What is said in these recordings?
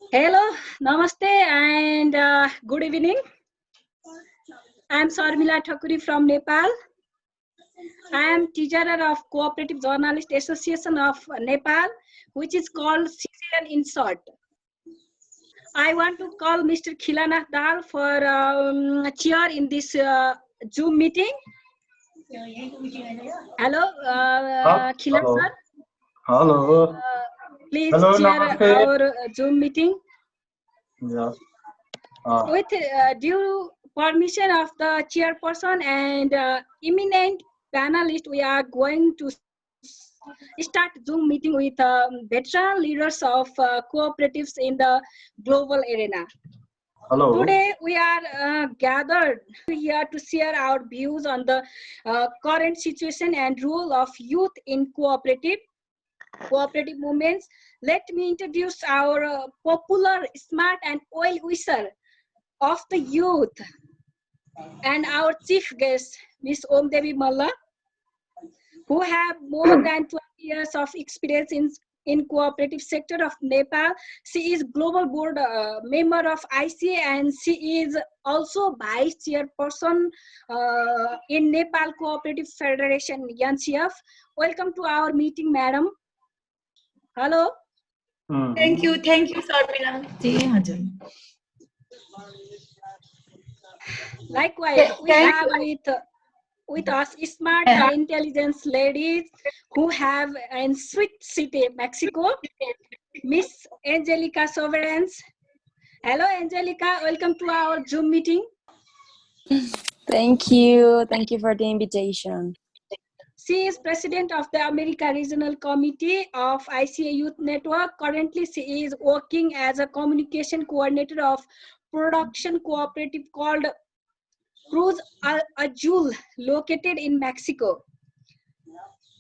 Hello, namaste, and good evening. I'm Sharmila Thakuri from Nepal. I am teacher of Cooperative Journalist Association of Nepal, which is called CJN in short. I want to call Mr. Khilanath Dal for chair in this Zoom meeting. Hello, Khilanath Hello. sir. Hello. Please Hello, chair namaste. our Zoom meeting. Yes. With due permission of the chairperson and eminent panelist, we are going to start Zoom meeting with veteran leaders of cooperatives in the global arena. Hello. Today, we are gathered here to share our views on the current situation and role of youth in cooperative movements. Let me introduce our popular, smart, and well-wisher of the youth and our chief guest, Miss Devi Malla, who have more than 20 years of experience in cooperative sector of Nepal. She is global board member of ICA and she is also vice chairperson in Nepal Cooperative Federation, NCF. Welcome to our meeting, madam. Hello. Thank you, Sharmila. Likewise, we have with us smart intelligence ladies who have in Sweet City, Mexico, Miss Angélica Soberanes. Hello, Angélica. Welcome to our Zoom meeting. Thank you. Thank you for the invitation. She is president of the America Regional Committee of ICA Youth Network. Currently, she is working as a communication coordinator of production cooperative called Cruz Azul, located in Mexico.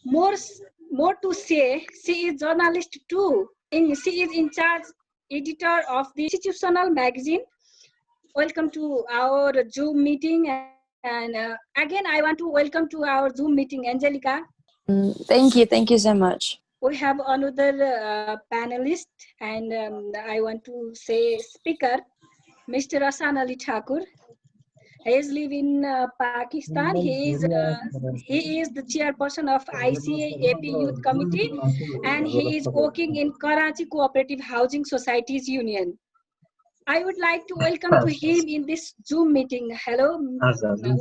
More to say, she is journalist too. She is in charge editor of the Institutional magazine. Welcome to our Zoom meeting, and again, I want to welcome to our Zoom meeting, Angélica. Thank you so much. We have another panelist, and I want to say speaker, Mr. Ahsan Ali Thakur. He is live in Pakistan. He is the chairperson of ICA AP Youth Committee, and he is working in Karachi Cooperative Housing Societies Union. I would like to welcome to him in this Zoom meeting. Hello,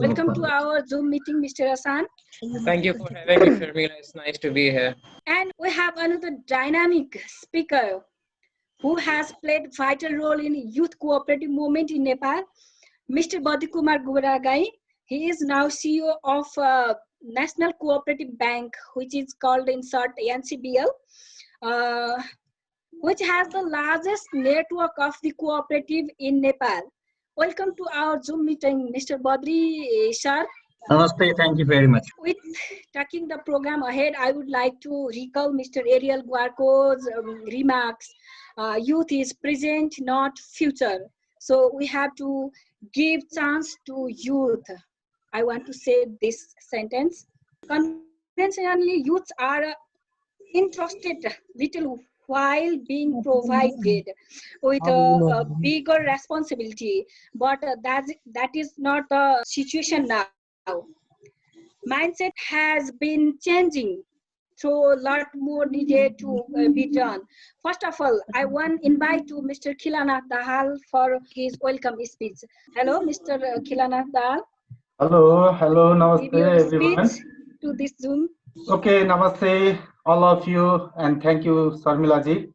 welcome to our Zoom meeting, Mr. Ahsan. Thank you for having me, Sharmila. It's nice to be here. And we have another dynamic speaker who has played vital role in youth cooperative movement in Nepal, Mr. Badri Guragain. He is now CEO of National Cooperative Bank, which is called in short NCBL, which has the largest network of the cooperative in Nepal. Welcome to our Zoom meeting, Mr. Badri sir. Namaste. Thank you very much. With taking the program ahead, I would like to recall Mr. Ariel Guarco's remarks. Youth is present, not future. So we have to give chance to youth. I want to say this sentence. Conventionally, youths are entrusted little while being provided with a bigger responsibility. But that is not the situation now. Mindset has been changing, so a lot more needed to be done. First of all, I want to invite to Mr. Khilanath Dahal for his welcome speech. Hello, Mr. Khilanath Dahal. Hello, namaste Give your everyone. speech to this Zoom. Okay, namaste all of you, and thank you, Sharmila ji.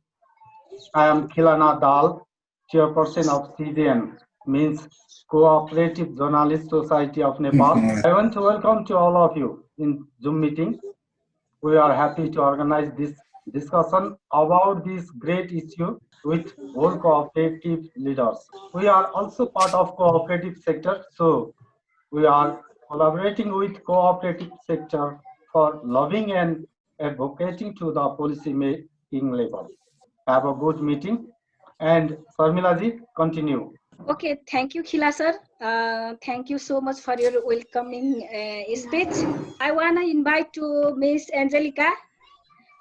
I am Khilana Dal, chairperson of CJN, means Cooperative Journalist Society of Nepal. I want to welcome to all of you in Zoom meeting. We are happy to organize this discussion about this great issue with whole cooperative leaders. We are also part of cooperative sector, so we are collaborating with cooperative sector for lobbying and advocating to the policy making level. Have a good meeting, and Sharmila ji, continue. Okay, thank you, Khila sir. Thank you so much for your welcoming speech. I want to invite to Miss Angélica,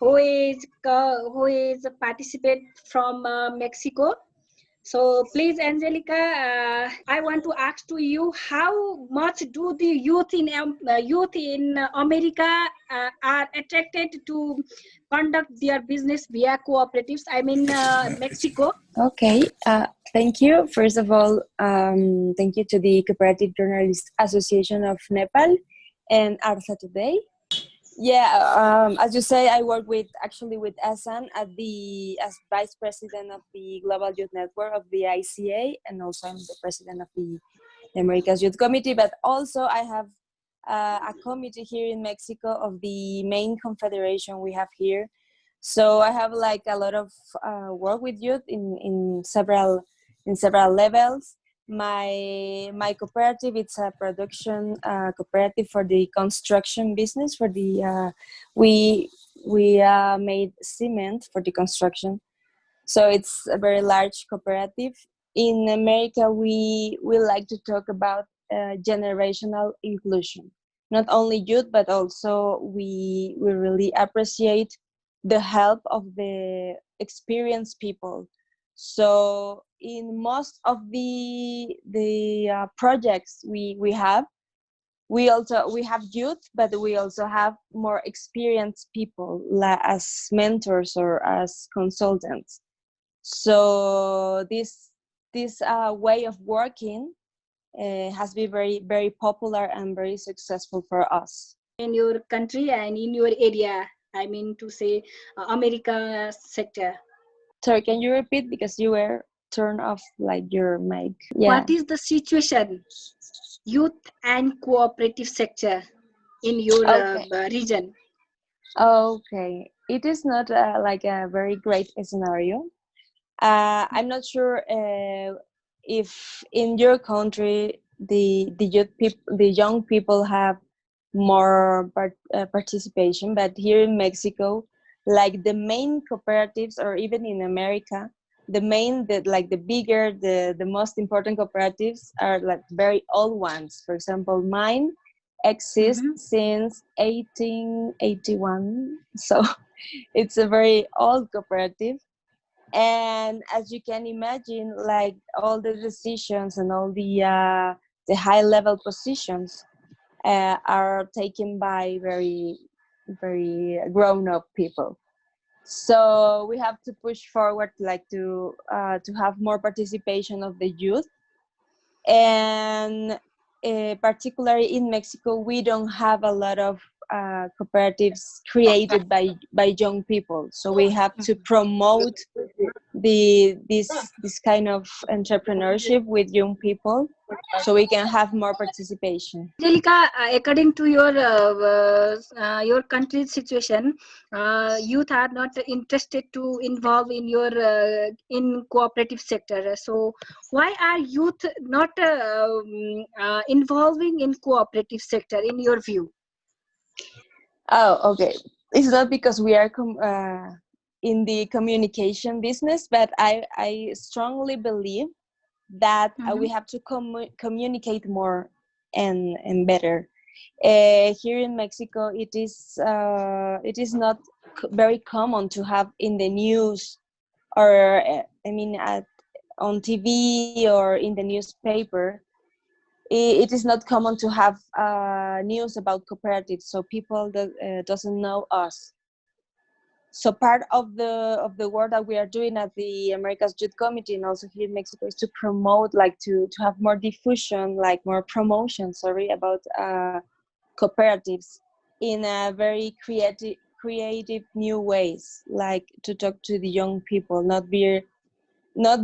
who is a participant from Mexico. So please, Angelica, I want to ask to you, how much do the youth in America are attracted to conduct their business via cooperatives? I mean, Mexico. Okay, thank you. First of all, thank you to the Cooperative Journalist Association of Nepal and Arsa today. Yeah, as you say, I work with Ahsan as vice president of the Global Youth Network of the ICA, and also I'm the president of the America's Youth Committee. But also I have a committee here in Mexico of the main confederation we have here. So I have like a lot of work with youth in several levels. My cooperative, it's a production cooperative for the construction business. For the we made cement for the construction, so it's a very large cooperative. In America, we like to talk about generational inclusion. Not only youth, but also we really appreciate the help of the experienced people. So in most of the projects we have, we have youth, but we also have more experienced people as mentors or as consultants. So this way of working has been very popular and very successful for us in your country and in your area. I mean to say, America sector. Sorry, can you repeat, because you were turned off like your mic? Yeah. What is the situation, youth and cooperative sector in your region? Okay, it is not like a very great scenario. I'm not sure if in your country the young people have more participation, but here in Mexico, like the main cooperatives, or even in America, the bigger, the most important cooperatives are like very old ones. For example, mine exists since 1881, so it's a very old cooperative. And as you can imagine, like all the decisions and all the high level positions are taken by very grown up people. So we have to push forward, like to have more participation of the youth. And particularly in Mexico, we don't have a lot of cooperatives created by young people, so we have to promote this kind of entrepreneurship with young people, so we can have more participation. Angelica, according to your country's situation, youth are not interested to involve in your in cooperative sector. So why are youth not involving in cooperative sector in your view? Oh, okay. It's not because we are in the communication business, but I strongly believe that we have to communicate more and better. Here in Mexico, it is not very common to have in the news, or on TV or in the newspaper. It is not common to have news about cooperatives, so people that doesn't know us. So part of the work that we are doing at the America's Youth Committee and also here in Mexico is to promote, like to have more diffusion, like more promotion, about cooperatives in a very creative new ways, like to talk to the young people, not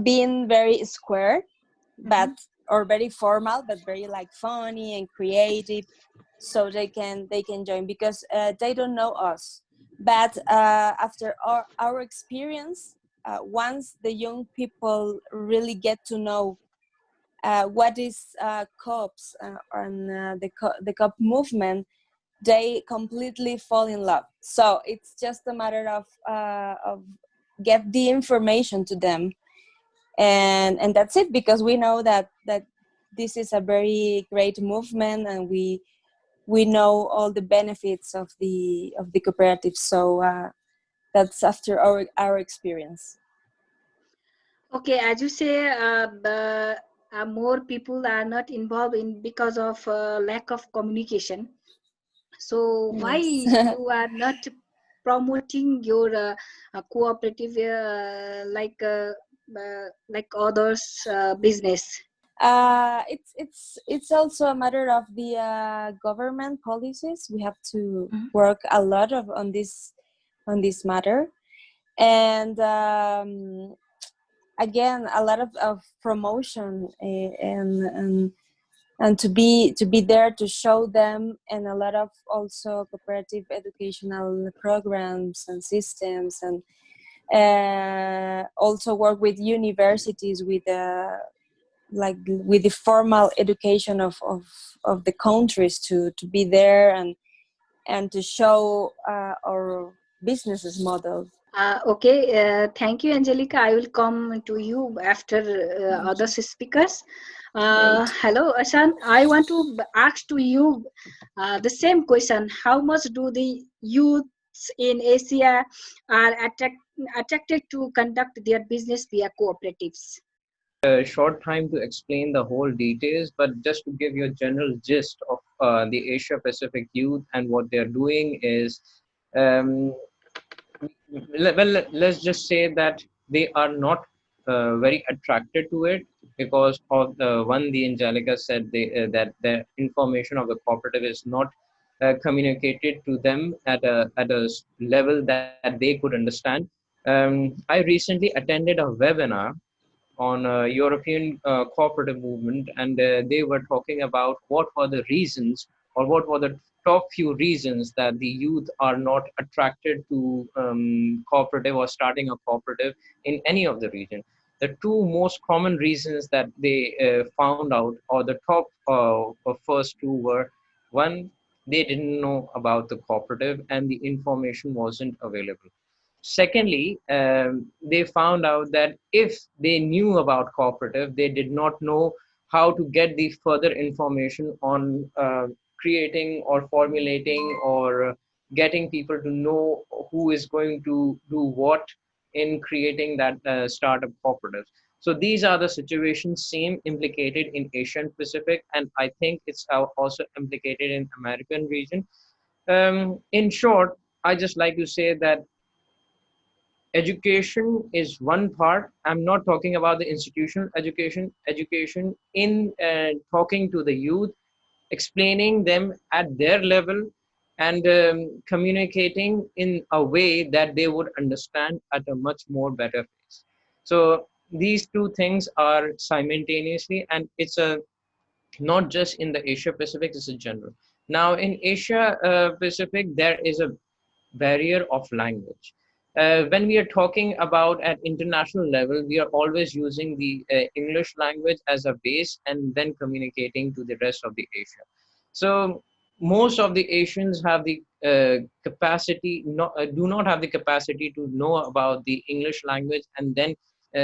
being very square, but or very formal, but very like funny and creative, so they can join, because they don't know us. But after our experience, once the young people really get to know what is COPs and the COP movement, they completely fall in love. So it's just a matter of get the information to them, and that's it, because we know that this is a very great movement, and we know all the benefits of the cooperative. So that's after our experience. Okay, as you say, more people are not involved in because of lack of communication. So why Yes. you are not promoting your cooperative like others business? It's also a matter of the government policies. We have to work a lot on this matter, and again a lot of promotion, and to be there to show them, and a lot of also cooperative educational programs and systems, and also work with universities with the formal education of the countries to be there, and to show our businesses model. Okay, thank you, Angélica. I will come to you after other speakers. Great. Hello, Ahsan. I want to ask to you the same question. How much do the youths in Asia are attracted to conduct their business via cooperatives? A short time to explain the whole details, but just to give you a general gist of the Asia Pacific youth and what they're doing is, um, let's just say that they are not very attracted to it because of the one the Angelica said that the information of the cooperative is not communicated to them at a level that they could understand. I recently attended a webinar on European cooperative movement, and they were talking about what were the reasons, or what were the top few reasons that the youth are not attracted to cooperative or starting a cooperative in any of the region. The two most common reasons that they found out, or the top first two were: one, they didn't know about the cooperative and the information wasn't available. Secondly, they found out that if they knew about cooperative, they did not know how to get the further information on creating or formulating or getting people to know who is going to do what in creating that startup cooperative. So these are the situations same implicated in Asian Pacific, and I think it's also implicated in American region. In short, I just like to say that education is one part. I'm not talking about the institutional education in talking to the youth, explaining them at their level, and communicating in a way that they would understand at a much more better pace. So these two things are simultaneously, and it's a not just in the Asia Pacific, it's a general. Now in Asia Pacific, there is a barrier of language. When we are talking about at international level, we are always using the English language as a base and then communicating to the rest of the Asia. So most of the Asians have the do not have the capacity to know about the English language and then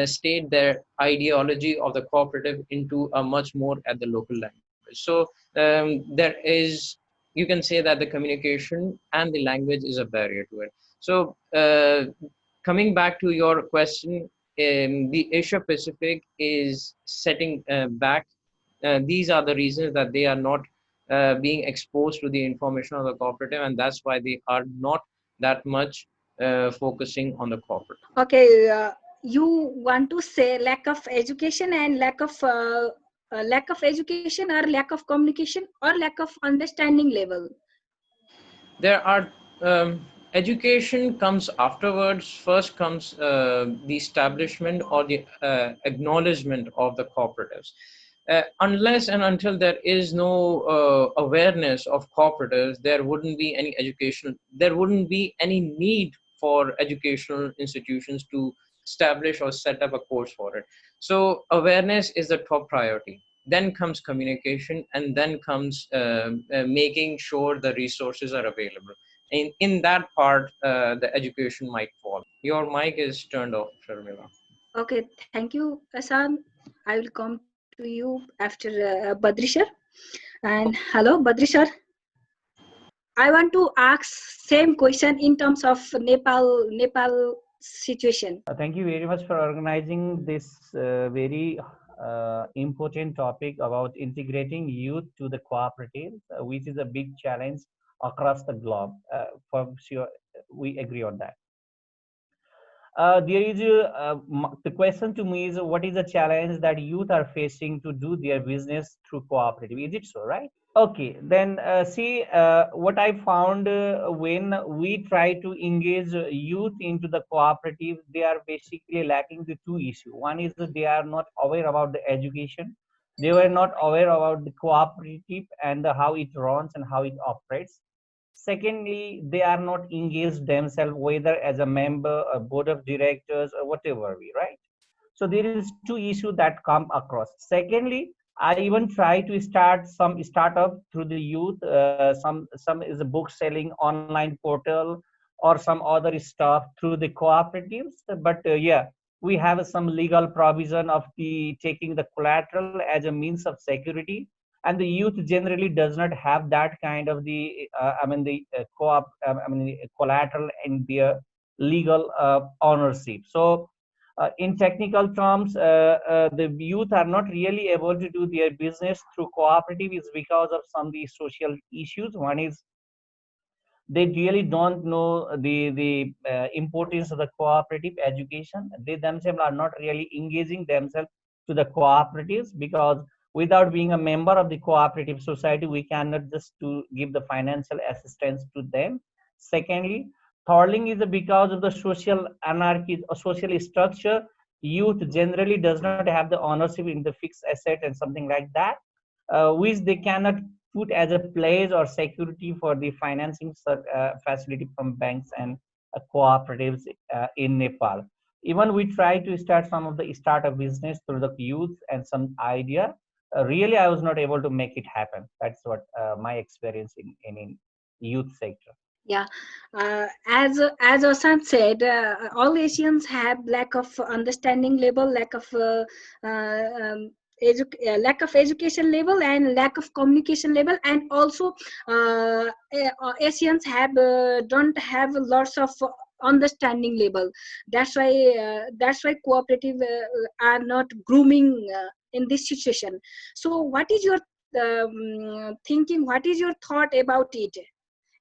state their ideology of the cooperative into a much more at the local language. So there is, you can say that the communication and the language is a barrier to it. So coming back to your question, the Asia Pacific is setting back. These are the reasons that they are not being exposed to the information of the cooperative, and that's why they are not that much focusing on the cooperative. Okay, you want to say lack of education and lack of education or lack of communication or lack of understanding level? There are education comes afterwards. First comes the establishment or the acknowledgement of the cooperatives. Unless and until there is no awareness of cooperatives, there wouldn't be any education, there wouldn't be any need for educational institutions to establish or set up a course for it. So awareness is the top priority, then comes communication, and then comes making sure the resources are available. In that part, the education might fall. Your mic is turned off, Sharmila. Okay, thank you, Ahsan. I will come to you after Badri sir. And hello, Badri sir. I want to ask same question in terms of Nepal situation? Thank you very much for organizing this very important topic about integrating youth to the cooperative, which is a big challenge across the globe. For sure, we agree on that. There is the question to me is, what is the challenge that youth are facing to do their business through cooperative? Is it so, right? Okay, then see what I found when we try to engage youth into the cooperative, they are basically lacking the two issues. One is that they are not aware about the education. They were not aware about the cooperative and how it runs and how it operates. Secondly, they are not engaged themselves, whether as a member, a board of directors, or whatever we, right? So there is two issues that come across. Secondly, I even try to start some startup through the youth. Some is a book selling online portal or some other stuff through the cooperatives. But yeah, we have some legal provision of the taking the collateral as a means of security, and the youth generally does not have that kind of the the collateral in their legal ownership. So in technical terms, the youth are not really able to do their business through cooperative is because of some of the social issues. One is they really don't know the importance of the cooperative education. They themselves are not really engaging themselves to the cooperatives, because without being a member of the cooperative society, we cannot just to give the financial assistance to them. Secondly, thirdly is because of the social anarchy or social structure. Youth generally does not have the ownership in the fixed asset and something like that, which they cannot put as a pledge or security for the financing facility from banks and cooperatives in Nepal. Even we try to start some of the startup business through the youth and some idea. Really, I was not able to make it happen. That's what my experience in youth sector. Yeah, as Ahsan said, all Asians have lack of understanding level, lack of lack of education level, and lack of communication level, and also Asians have don't have lots of understanding level. That's why cooperative are not grooming in this situation. So, what is your thinking? What is your thought about it?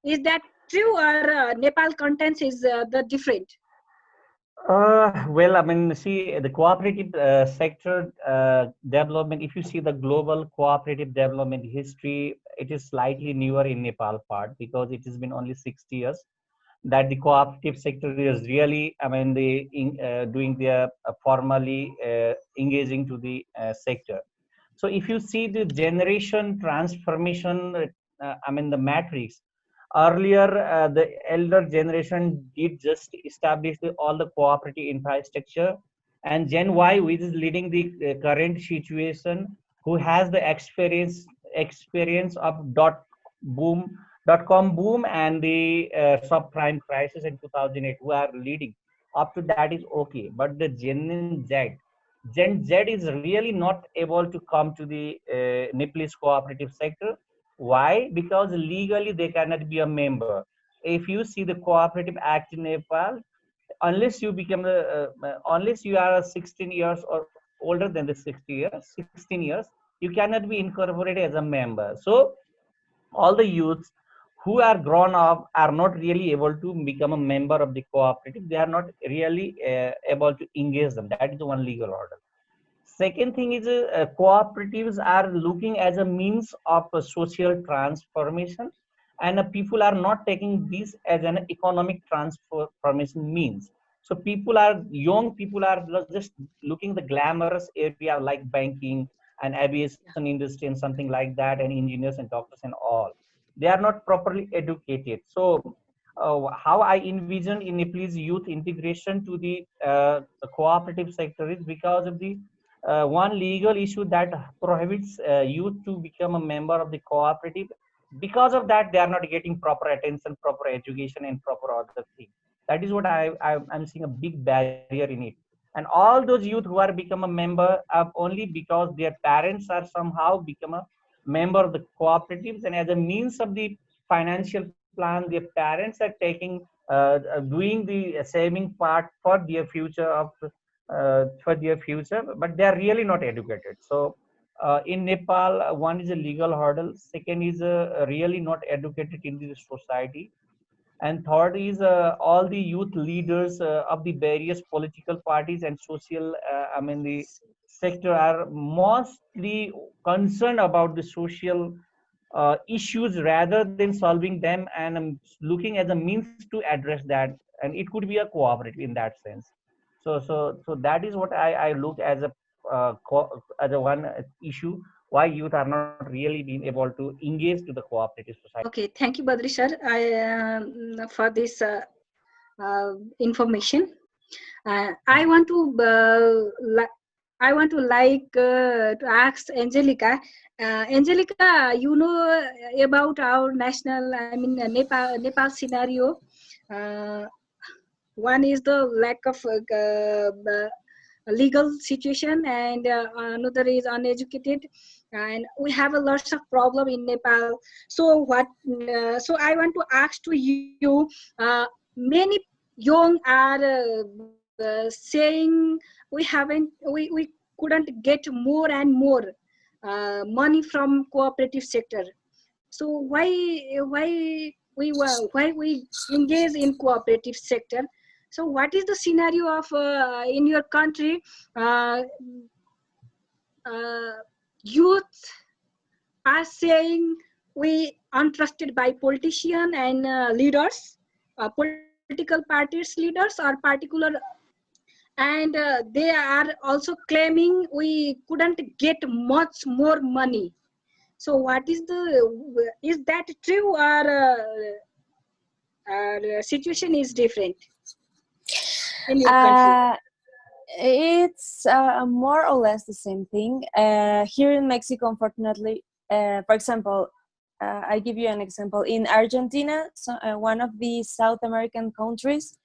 Is that true, or Nepal contents is the different? Well, I mean, see, the cooperative sector development, if you see the global cooperative development history, it is slightly newer in Nepal part, because it has been only 60 years that the cooperative sector is really, I mean, doing their formally engaging to the sector. So if you see the generation transformation, I mean, the matrix, earlier the elder generation did just establish all the cooperative infrastructure, and Gen Y, which is leading the current situation, who has the experience of boom .com boom and the subprime crisis in 2008, who are leading up to that is okay. But the Gen Z is really not able to come to the Nepalese cooperative sector. Why? Because legally they cannot be a member. If you see the Cooperative Act in Nepal, unless you become unless you are 16 years or older than the 16 years, you cannot be incorporated as a member. So all the youths who are grown up are not really able to become a member of the cooperative. They are not really able to engage them. That is the one legal order. Second thing is cooperatives are looking as a means of social transformation, and people are not taking this as an economic transformation means. So young people are just looking the glamorous area like banking and aviation industry and something like that, and engineers and doctors and all. They are not properly educated. So how I envision in Nepalese youth integration to the cooperative sector is because of the one legal issue that prohibits youth to become a member of the cooperative. Because of that, they are not getting proper attention, proper education, and proper other things. That is what I'm seeing a big barrier in it. And all those youth who are become a member are only because their parents are somehow become a member of the cooperatives, and as a means of the financial plan, their parents are taking doing the saving part for their future but they are really not educated. So in Nepal, one is a legal hurdle, second is really not educated in the society, and third is all the youth leaders of the various political parties and social the sector are mostly concerned about the social issues rather than solving them, and looking as a means to address that, and it could be a cooperative in that sense. So that is what I look as a as a one issue why youth are not really being able to engage to the cooperative society. Okay, thank you, Badri sir, for this information. I want to ask Angélica. Angélica, you know about our national, Nepal scenario. One is the lack of legal situation, and another is uneducated, and we have a lots of problem in Nepal. So so I want to ask to you, many young are saying we couldn't get more and more money from cooperative sector. So why we engage in cooperative sector? So what is the scenario of in your country? Youth are saying we untrusted by politician and leaders, political parties leaders or particular, and they are also claiming we couldn't get much more money. So what is that true, or situation is different in your country? It's more or less the same thing. Here in Mexico, unfortunately, for example, I give you an example. In Argentina, one of the South American countries,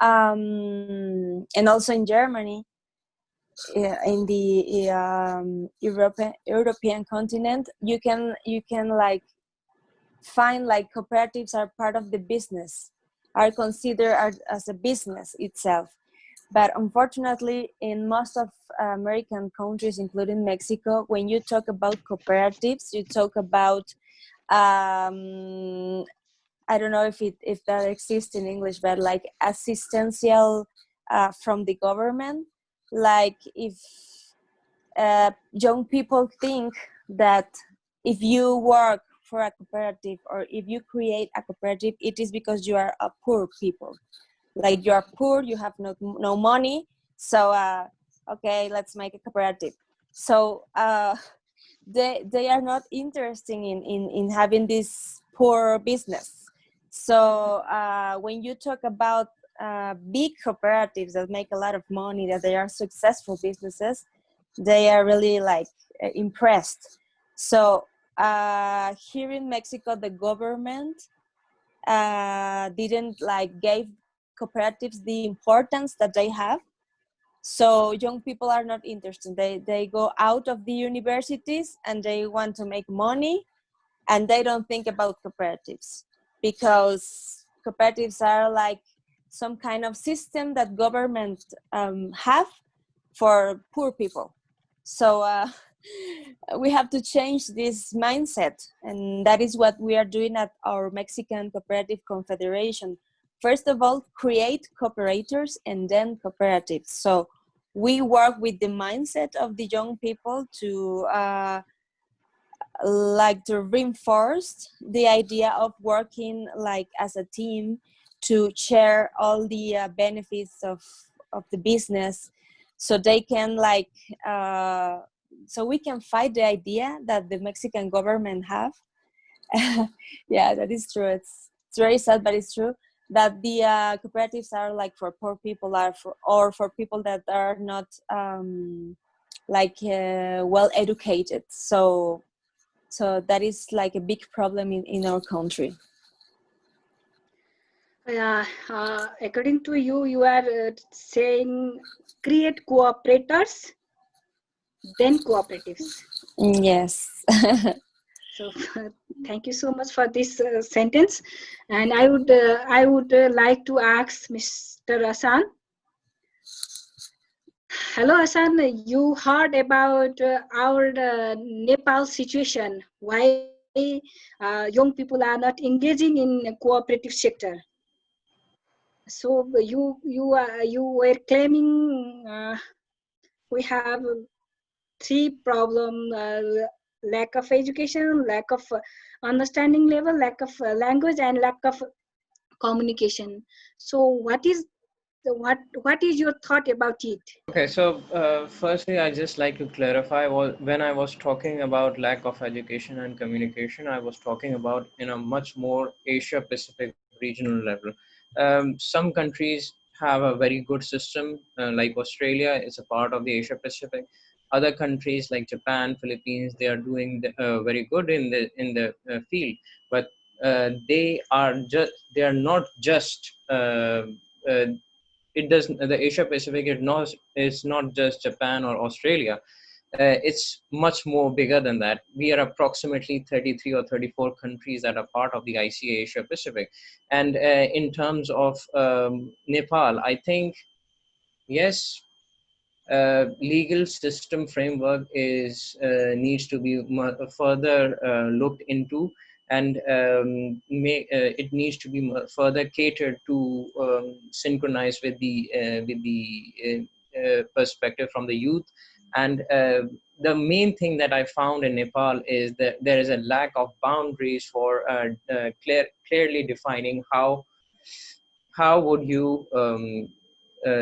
and also in Germany, in the European continent, you can like find like cooperatives are part of the business, are considered as a business itself. But unfortunately, in most of American countries, including Mexico, when you talk about cooperatives, you talk about I don't know if that exists in English, but like assistential from the government. Like if young people think that if you work for a cooperative or if you create a cooperative, it is because you are a poor people. Like you are poor, you have no money, so okay, let's make a cooperative. So they are not interested in having this poor business. So when you talk about big cooperatives that make a lot of money, that they are successful businesses, they are really like impressed. So here in Mexico, the government didn't like give cooperatives the importance that they have. So young people are not interested. They go out of the universities and they want to make money, and they don't think about cooperatives, because cooperatives are like some kind of system that government have for poor people. So we have to change this mindset, and that is what we are doing at our Mexican Cooperative Confederation. First of all, create cooperators and then cooperatives. So we work with the mindset of the young people to like to reinforce the idea of working like as a team, to share all the benefits of the business, so they can like so we can fight the idea that the Mexican government have. Yeah, that is true. It's very sad, but it's true that the cooperatives are like for poor people, or for people that are not like well educated. So that is like a big problem in our country. Yeah, according to you, you are saying create cooperators, then cooperatives. Yes. So thank you so much for this sentence, and I would like to ask Mr. Ahsan. Hello, Ahsan. You heard about our Nepal situation. Why young people are not engaging in cooperative sector? So you were claiming we have three problem: lack of education, lack of understanding level, lack of language, and lack of communication. So what is your thought about it? Okay, so firstly, I just like to clarify. When I was talking about lack of education and communication, I was talking about in a much more Asia Pacific regional level. Some countries have a very good system, like Australia is a part of the Asia Pacific. Other countries like Japan, Philippines, they are doing very good in the field, but they are not just. Uh, it does The Asia Pacific is not just Japan or Australia. It's much more bigger than that. We are approximately 33 or 34 countries that are part of the ICA Asia Pacific. And in terms of Nepal, I think yes, legal system framework is needs to be further looked into, and it needs to be further catered to synchronize with the perspective from the youth. And the main thing that I found in Nepal is that there is a lack of boundaries for clearly defining how would you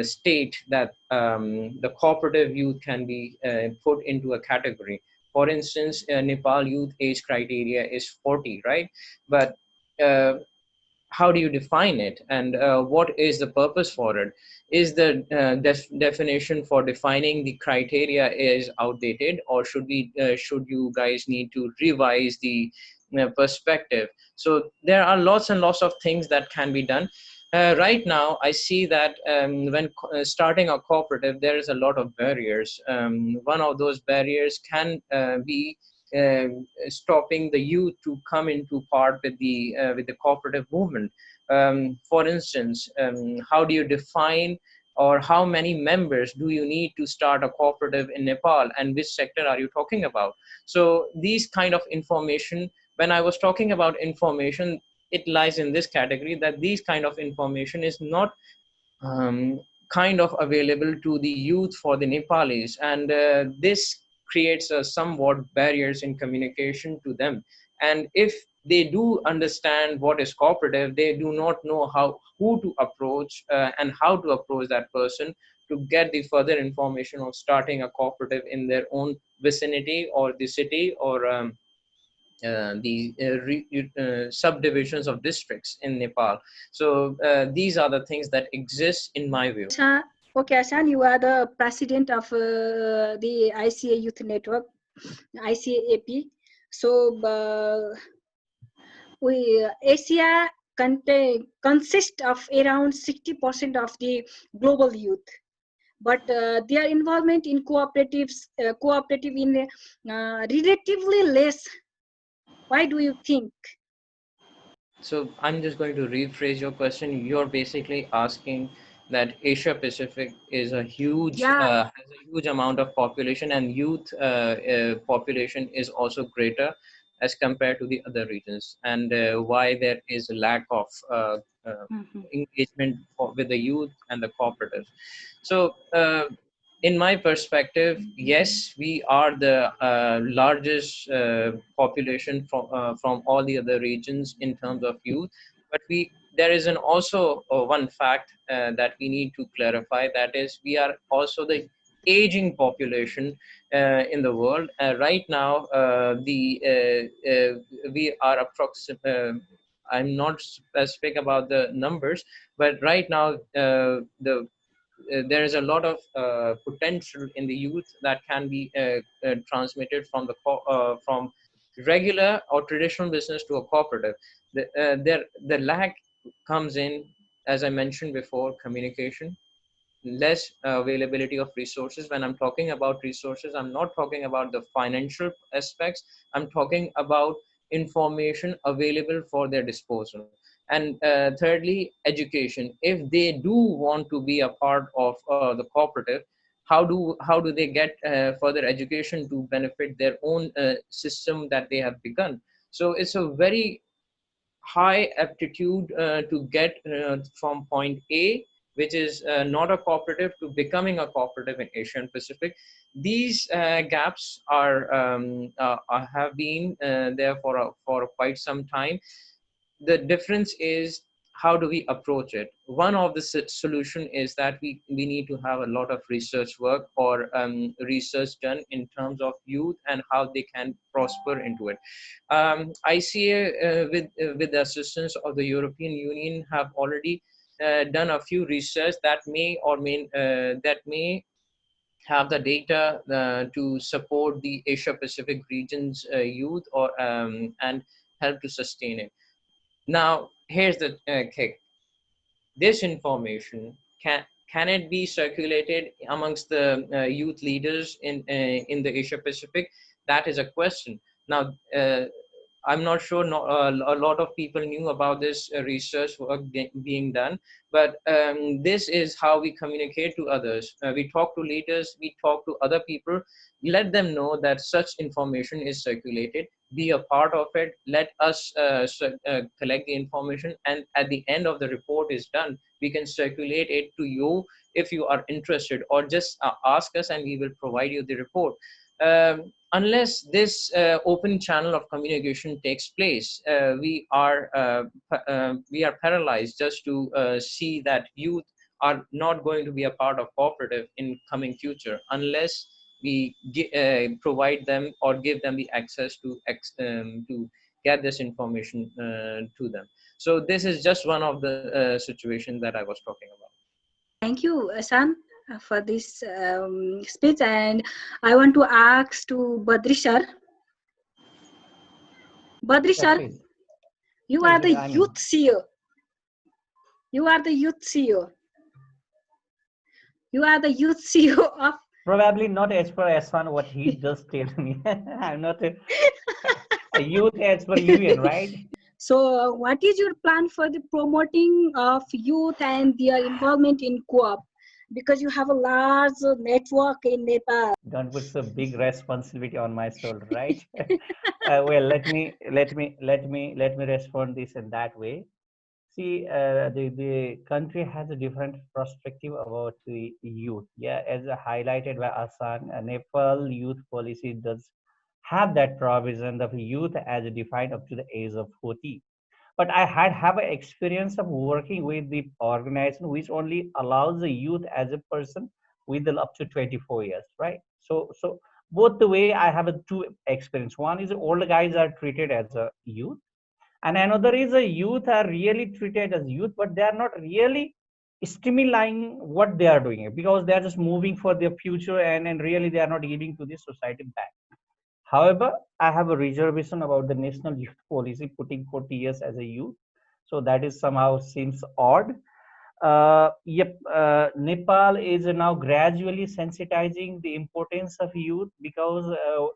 state that the cooperative youth can be put into a category. For instance, Nepal youth age criteria is 40, right? But uh, how do you define it, and what is the purpose for it? Is the definition for defining the criteria is outdated, or should you guys need to revise the perspective? So there are lots and lots of things that can be done. Right now I see that when starting a cooperative, there is a lot of barriers. One of those barriers can be uh, stopping the youth to come into part with the cooperative movement. For instance, how do you define, or how many members do you need to start a cooperative in Nepal, and which sector are you talking about? So these kind of information, when I was talking about information, it lies in this category, that these kind of information is not um, kind of available to the youth for the Nepalis, and this creates somewhat barriers in communication to them. And if they do understand what is cooperative, they do not know who to approach and how to approach that person to get the further information of starting a cooperative in their own vicinity or the city, or subdivisions of districts in Nepal. So these are the things that exist in my view. Okay, Ahsan, you are the president of the ICA Youth Network, ICAAP. So Asia consists of around 60% of the global youth, but their involvement in cooperative in relatively less. Why do you think? So I'm just going to rephrase your question. You're basically asking that Asia Pacific is a huge Yeah. has a huge amount of population, and youth population is also greater as compared to the other regions, and why there is a lack of engagement with the youth and the cooperatives. So in my perspective, yes, we are the largest population from all the other regions in terms of youth, but there is an also one fact that we need to clarify, that is we are also the aging population in the world. Right now, we are I'm not specific about the numbers, but right now there is a lot of potential in the youth that can be transmitted from regular or traditional business to a cooperative. The lack comes in, as I mentioned before, communication, less availability of resources. When I'm talking about resources, I'm not talking about the financial aspects. I'm talking about information available for their disposal. And thirdly, education. If they do want to be a part of the cooperative, how do they get further education to benefit their own system that they have begun? So it's a very high aptitude to get from point A, which is not a cooperative, to becoming a cooperative in Asian Pacific. These gaps have been there for quite some time. The difference is, how do we approach it? One of the solution is that we need to have a lot of research work or research done in terms of youth and how they can prosper into it. ICA, with the assistance of the European Union, have already done a few research that may have the data to support the Asia Pacific region's youth, or and help to sustain it. Now, here's the kick. This information, can it be circulated amongst the youth leaders in the Asia Pacific? That is a question. Now, I'm not sure a lot of people knew about this research work being done, but this is how we communicate to others. We talk to leaders, we talk to other people, let them know that such information is circulated, be a part of it, let us collect the information, and at the end of the report is done, we can circulate it to you if you are interested, or just ask us and we will provide you the report. Unless this open channel of communication takes place, we are paralyzed just to see that youth are not going to be a part of cooperative in coming future, unless we provide them or give them the access to get this information to them. So this is just one of the situations that I was talking about. Thank you, Ahsan, for this speech. And I want to ask to Badri sir. Badri Yeah, sir, please. you Yes, are the I mean, youth CEO. You are the youth CEO. You are the youth CEO of. probably not as per Ahsan what he just told me. I'm not a youth as per UN, right? So, what is your plan for the promoting of youth and their involvement in co-op? Because you have a large network in Nepal. Don't put so big responsibility on my shoulder, right? Well, let me respond this in that way. See, the country has a different perspective about the youth. Yeah, as highlighted by Ahsan, Nepal youth policy does have that provision of youth as defined up to the age of 40. But I have an experience of working with the organization which only allows the youth as a person with up to 24 years, right? So both the way I have a two experience. One is older guys are treated as a youth, and another is a youth are really treated as youth, but they are not really stimulating what they are doing, because they are just moving for their future, and really they are not giving to the society back. However, I have a reservation about the national youth policy putting 40 years as a youth. So that is somehow seems odd. Yep, Nepal is now gradually sensitizing the importance of youth, because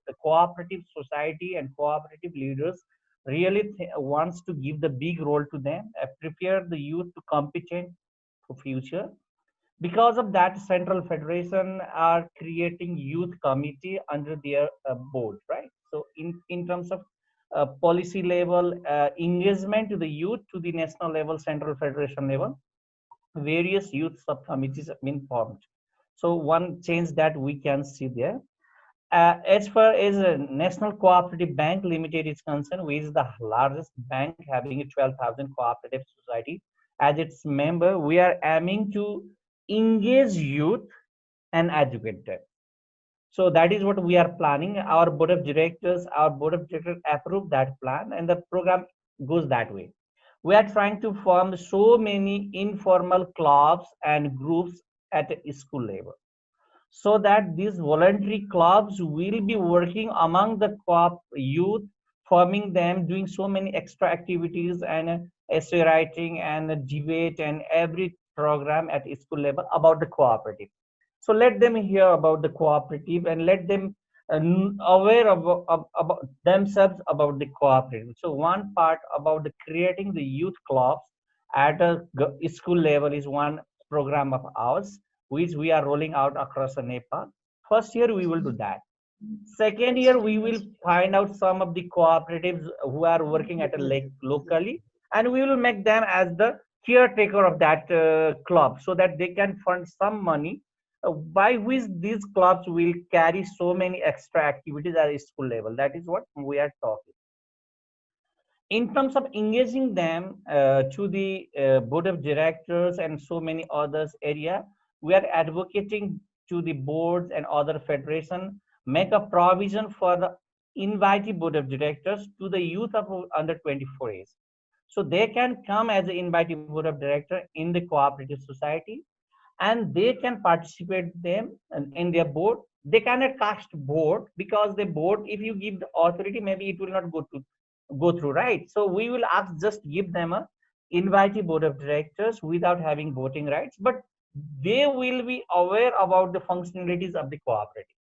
the cooperative society and cooperative leaders really wants to give the big role to them, prepare the youth to competent for future. Because of that, Central Federation are creating youth committee under their board, right? So in terms of policy level, engagement to the youth to the national level, Central Federation level, various youth subcommittees have been formed. So one change that we can see there. As far as National Cooperative Bank Limited is concerned, which is the largest bank having a 12,000 cooperative society as its member, we are aiming to engage youth and educate them. So that is what we are planning. Our board of directors approve that plan, and the program goes that way. We are trying to form so many informal clubs and groups at a school level, so that these voluntary clubs will be working among the co-op youth, forming them, doing so many extra activities, and essay writing and debate and every program at school level about the cooperative. So let them hear about the cooperative and let them aware about themselves about the cooperative. So one part about the creating the youth clubs at a school level is one program of ours, which we are rolling out across Nepal. First year we will do that. Second year we will find out some of the cooperatives who are working at a lake locally, and we will make them as the caretaker of that club, so that they can fund some money by which these clubs will carry so many extra activities at a school level. That is what we are talking. In terms of engaging them to the board of directors and so many others area, we are advocating to the boards and other federation make a provision for the invitee board of directors to the youth of under 24 age. So they can come as an invitee board of director in the cooperative society, and they can participate them in their board. They cannot cast board because the board, if you give the authority, maybe it will not go through, right? So we will ask just give them a invitee board of directors without having voting rights, but they will be aware about the functionalities of the cooperative,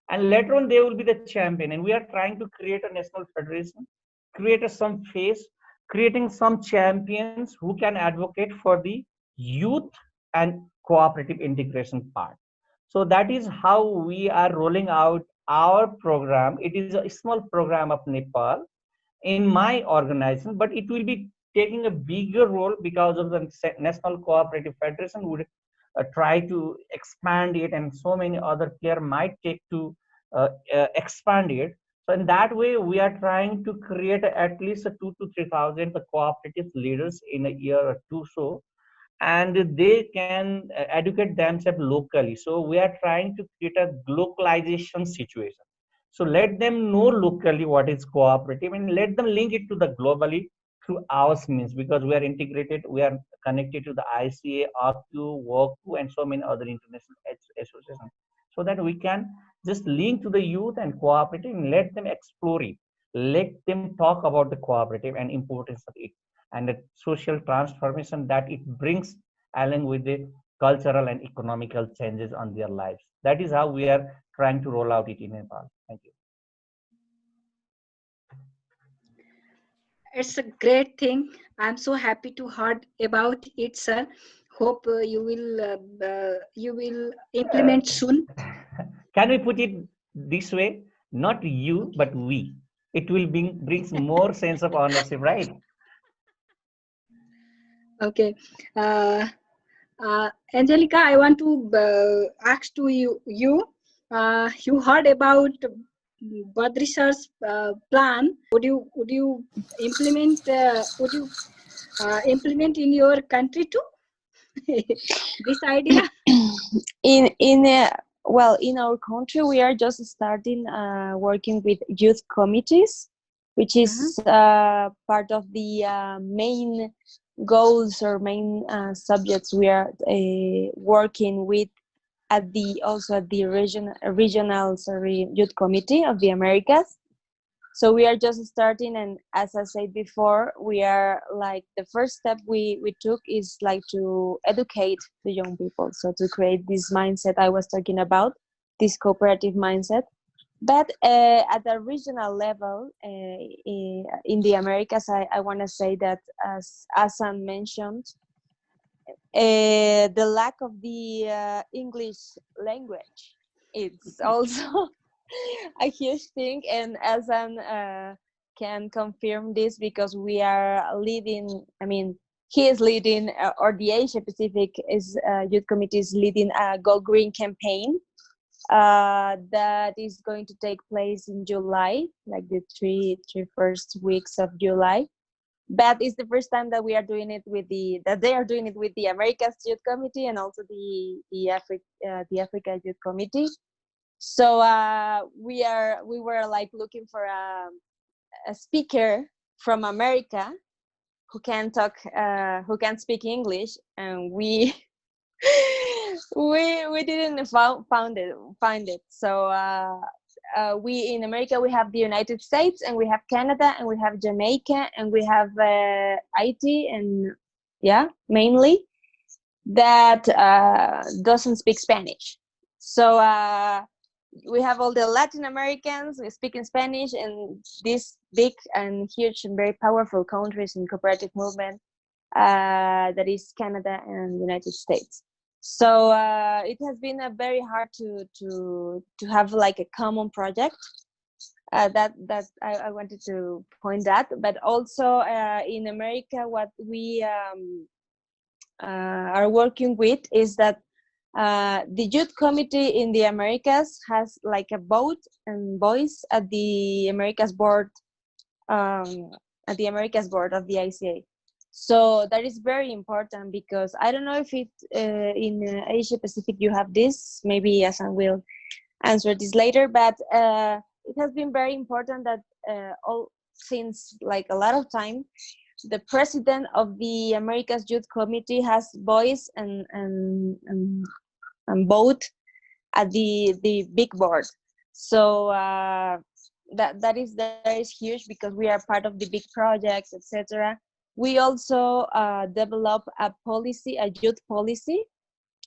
and later on they will be the champion. And we are trying to create a national federation, create some face, creating some champions who can advocate for the youth and cooperative integration part. So that is how we are rolling out our program. It is a small program of Nepal in my organization, but it will be taking a bigger role because of the National Cooperative Federation would try to expand it, and so many other players might take to expand it. So in that way, we are trying to create at least 2,000 to 3,000 cooperative leaders in a year or two, so, and they can educate themselves locally. So we are trying to create a localization situation. So let them know locally what is cooperative, and let them link it to the globally through our means, because we are integrated, we are connected to the ICA, RQ, WORK2, and so many other international associations, so that we can just link to the youth and cooperative and let them explore it. Let them talk about the cooperative and importance of it, and the social transformation that it brings along with the cultural and economical changes on their lives. That is how we are trying to roll out it in Nepal. Thank you. It's a great thing. I'm so happy to heard about it, sir. Hope you will implement soon. Can we put it this way? Not you, but we. It will brings more sense of ownership, right? Okay. Angélica, I want to ask to you. You heard about Badri sir's plan? Would you implement? Would you implement in your country too? This idea? Well, in our country, we are just starting working with youth committees, which is part of the main goals or main subjects we are working with at the regional youth committee of the Americas. So we are just starting, and as I said before, we are like the first step we took is like to educate the young people, so to create this mindset I was talking about, this cooperative mindset. But at the regional level in the Americas, I want to say that, as Ahsan mentioned, the lack of the English language, it's also a huge thing. And Ahsan can confirm this, because we are leading, he is leading, or the Asia Pacific Youth Committee is leading a Go Green campaign that is going to take place in July, like the three first weeks of July. But it's the first time that we are doing it with they are doing it with the Americas Youth Committee and also the Africa Youth Committee. So we were like looking for a speaker from America who can speak English, and we didn't find it. So we in America, we have the United States, and we have Canada, and we have Jamaica, and we have Haiti, and mainly. that doesn't speak Spanish. So we have all the Latin Americans speaking Spanish, and these big and huge and very powerful countries in cooperative movement, that is Canada and United States. So it has been a very hard to have like a common project. That I wanted to point that, but also in America, what we are working with is that the youth committee in the Americas has like a vote and voice at the Americas board, of the ICA. So that is very important, because I don't know if it in Asia Pacific you have this. Maybe Ahsan will answer this later, but it has been very important that since like a lot of time, the president of the Americas Youth Committee has voice and vote at the big board. So that is huge, because we are part of the big projects, etc. We also developed a youth policy,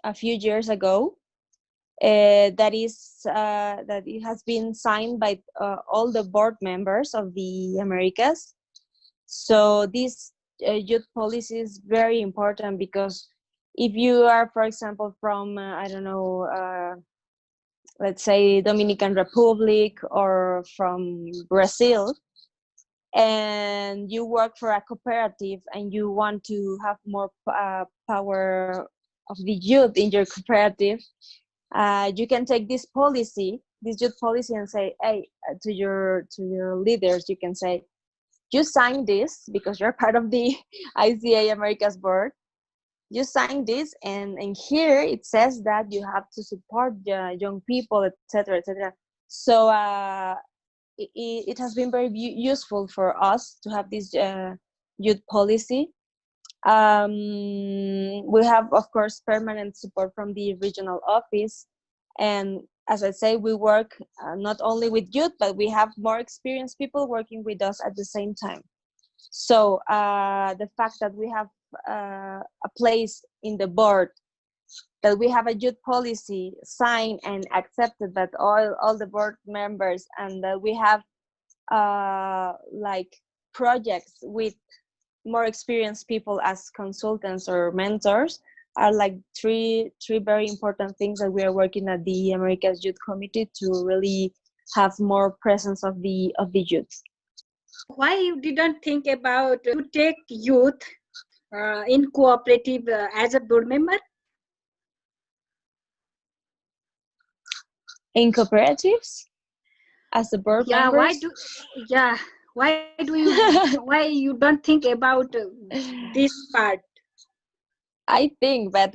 a few years ago. That it has been signed by all the board members of the Americas. So this youth policy is very important, because if you are, for example, from I don't know, let's say Dominican Republic or from Brazil, and you work for a cooperative and you want to have more power of the youth in your cooperative, you can take this youth policy, and say, hey, to your leaders, you can say, you sign this because you're part of the ICA Americas board. You sign this, and here it says that you have to support young people, etc., etc. So it has been very useful for us to have this youth policy. We have, of course, permanent support from the regional office, and as I say, we work not only with youth, but we have more experienced people working with us at the same time. So the fact that we have a place in the board, that we have a youth policy signed and accepted by all the board members, and that we have like projects with more experienced people as consultants or mentors, are like three very important things that we are working at the Americas Youth Committee to really have more presence of the youth. Why you didn't think about to take youth in cooperative as a board member? In cooperatives as a board members? Why do you why you don't think about this part? I think that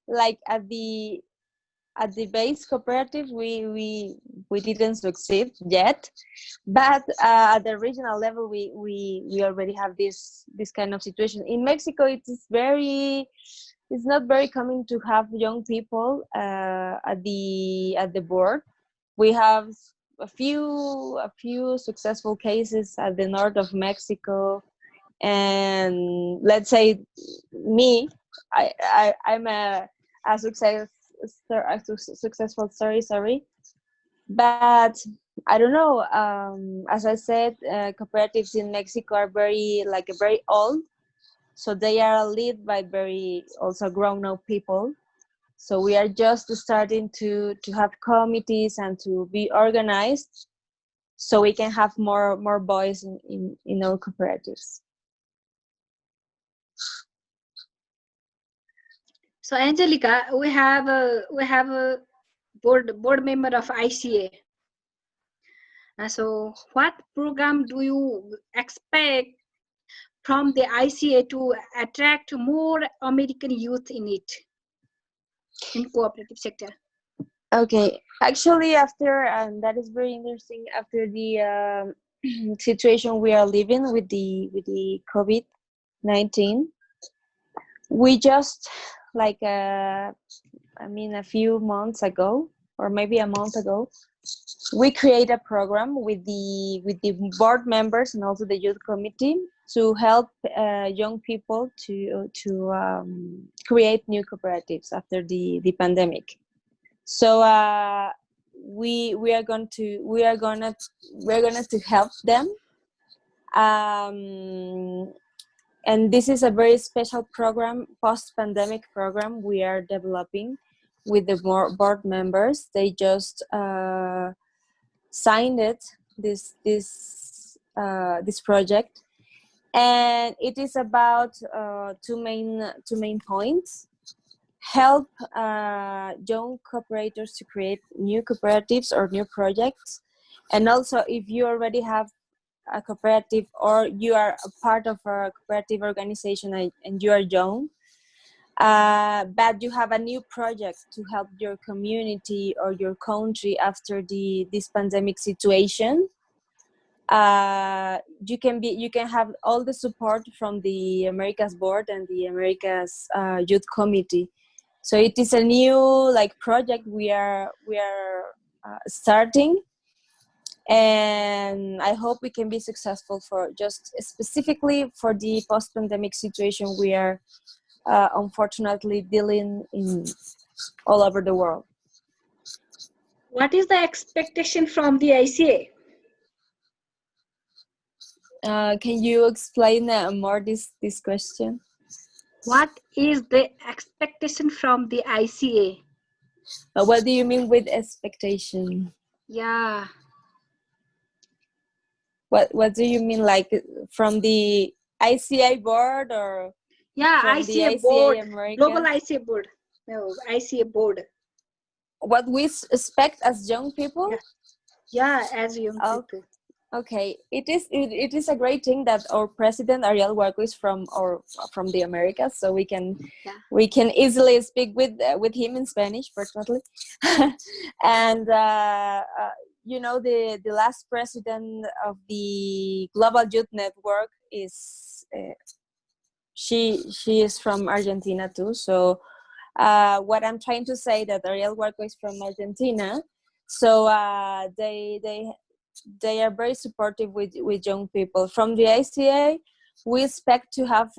like at the base cooperative, we didn't succeed yet, but at the regional level, we already have this kind of situation. In Mexico, it's not very common to have young people at the board. We have a few successful cases at the north of Mexico, and let's say me, I'm a successful story, but I don't know. As I said, cooperatives in Mexico are very old, so they are led by very also grown-up people. So we are just starting to have committees and to be organized, so we can have more voice in our cooperatives. So Angélica, we have a board member of ICA. So what program do you expect from the ICA to attract more American youth in cooperative sector? Okay, actually, after and that is very interesting. After the situation we are living with the COVID-19, we just like a few months ago, or maybe a month ago, we create a program with the board members and also the youth committee to help young people to create new cooperatives after the pandemic. So we're gonna to help them, and this is a very special program, post-pandemic program we are developing with the board members. They just signed it, this project, and it is about two main points: help young cooperators to create new cooperatives or new projects, and also if you already have a cooperative or you are a part of a cooperative organization and you are young, but you have a new project to help your community or your country after this pandemic situation, you can have all the support from the Americas board and the Americas youth committee. So it is a new project we are starting, and I hope we can be successful for just specifically for the post-pandemic situation we are unfortunately dealing in all over the world. What is the expectation from the ICA? Can you explain more this question? What is the expectation from the ICA? What do you mean with expectation? Yeah. What do you mean, like from the ICA board or Yeah, from ICA the ICA board, America? global ICA board. No, ICA board. What we expect as young people? Yeah, as young people. Okay, it is a great thing that our president Ariel Warco is from the Americas, so we can easily speak with him in Spanish, fortunately. And you know, the last president of the Global Youth Network is she is from Argentina too. So what I'm trying to say that Ariel Warco is from Argentina, so they are very supportive with young people. From the ICA, we expect to have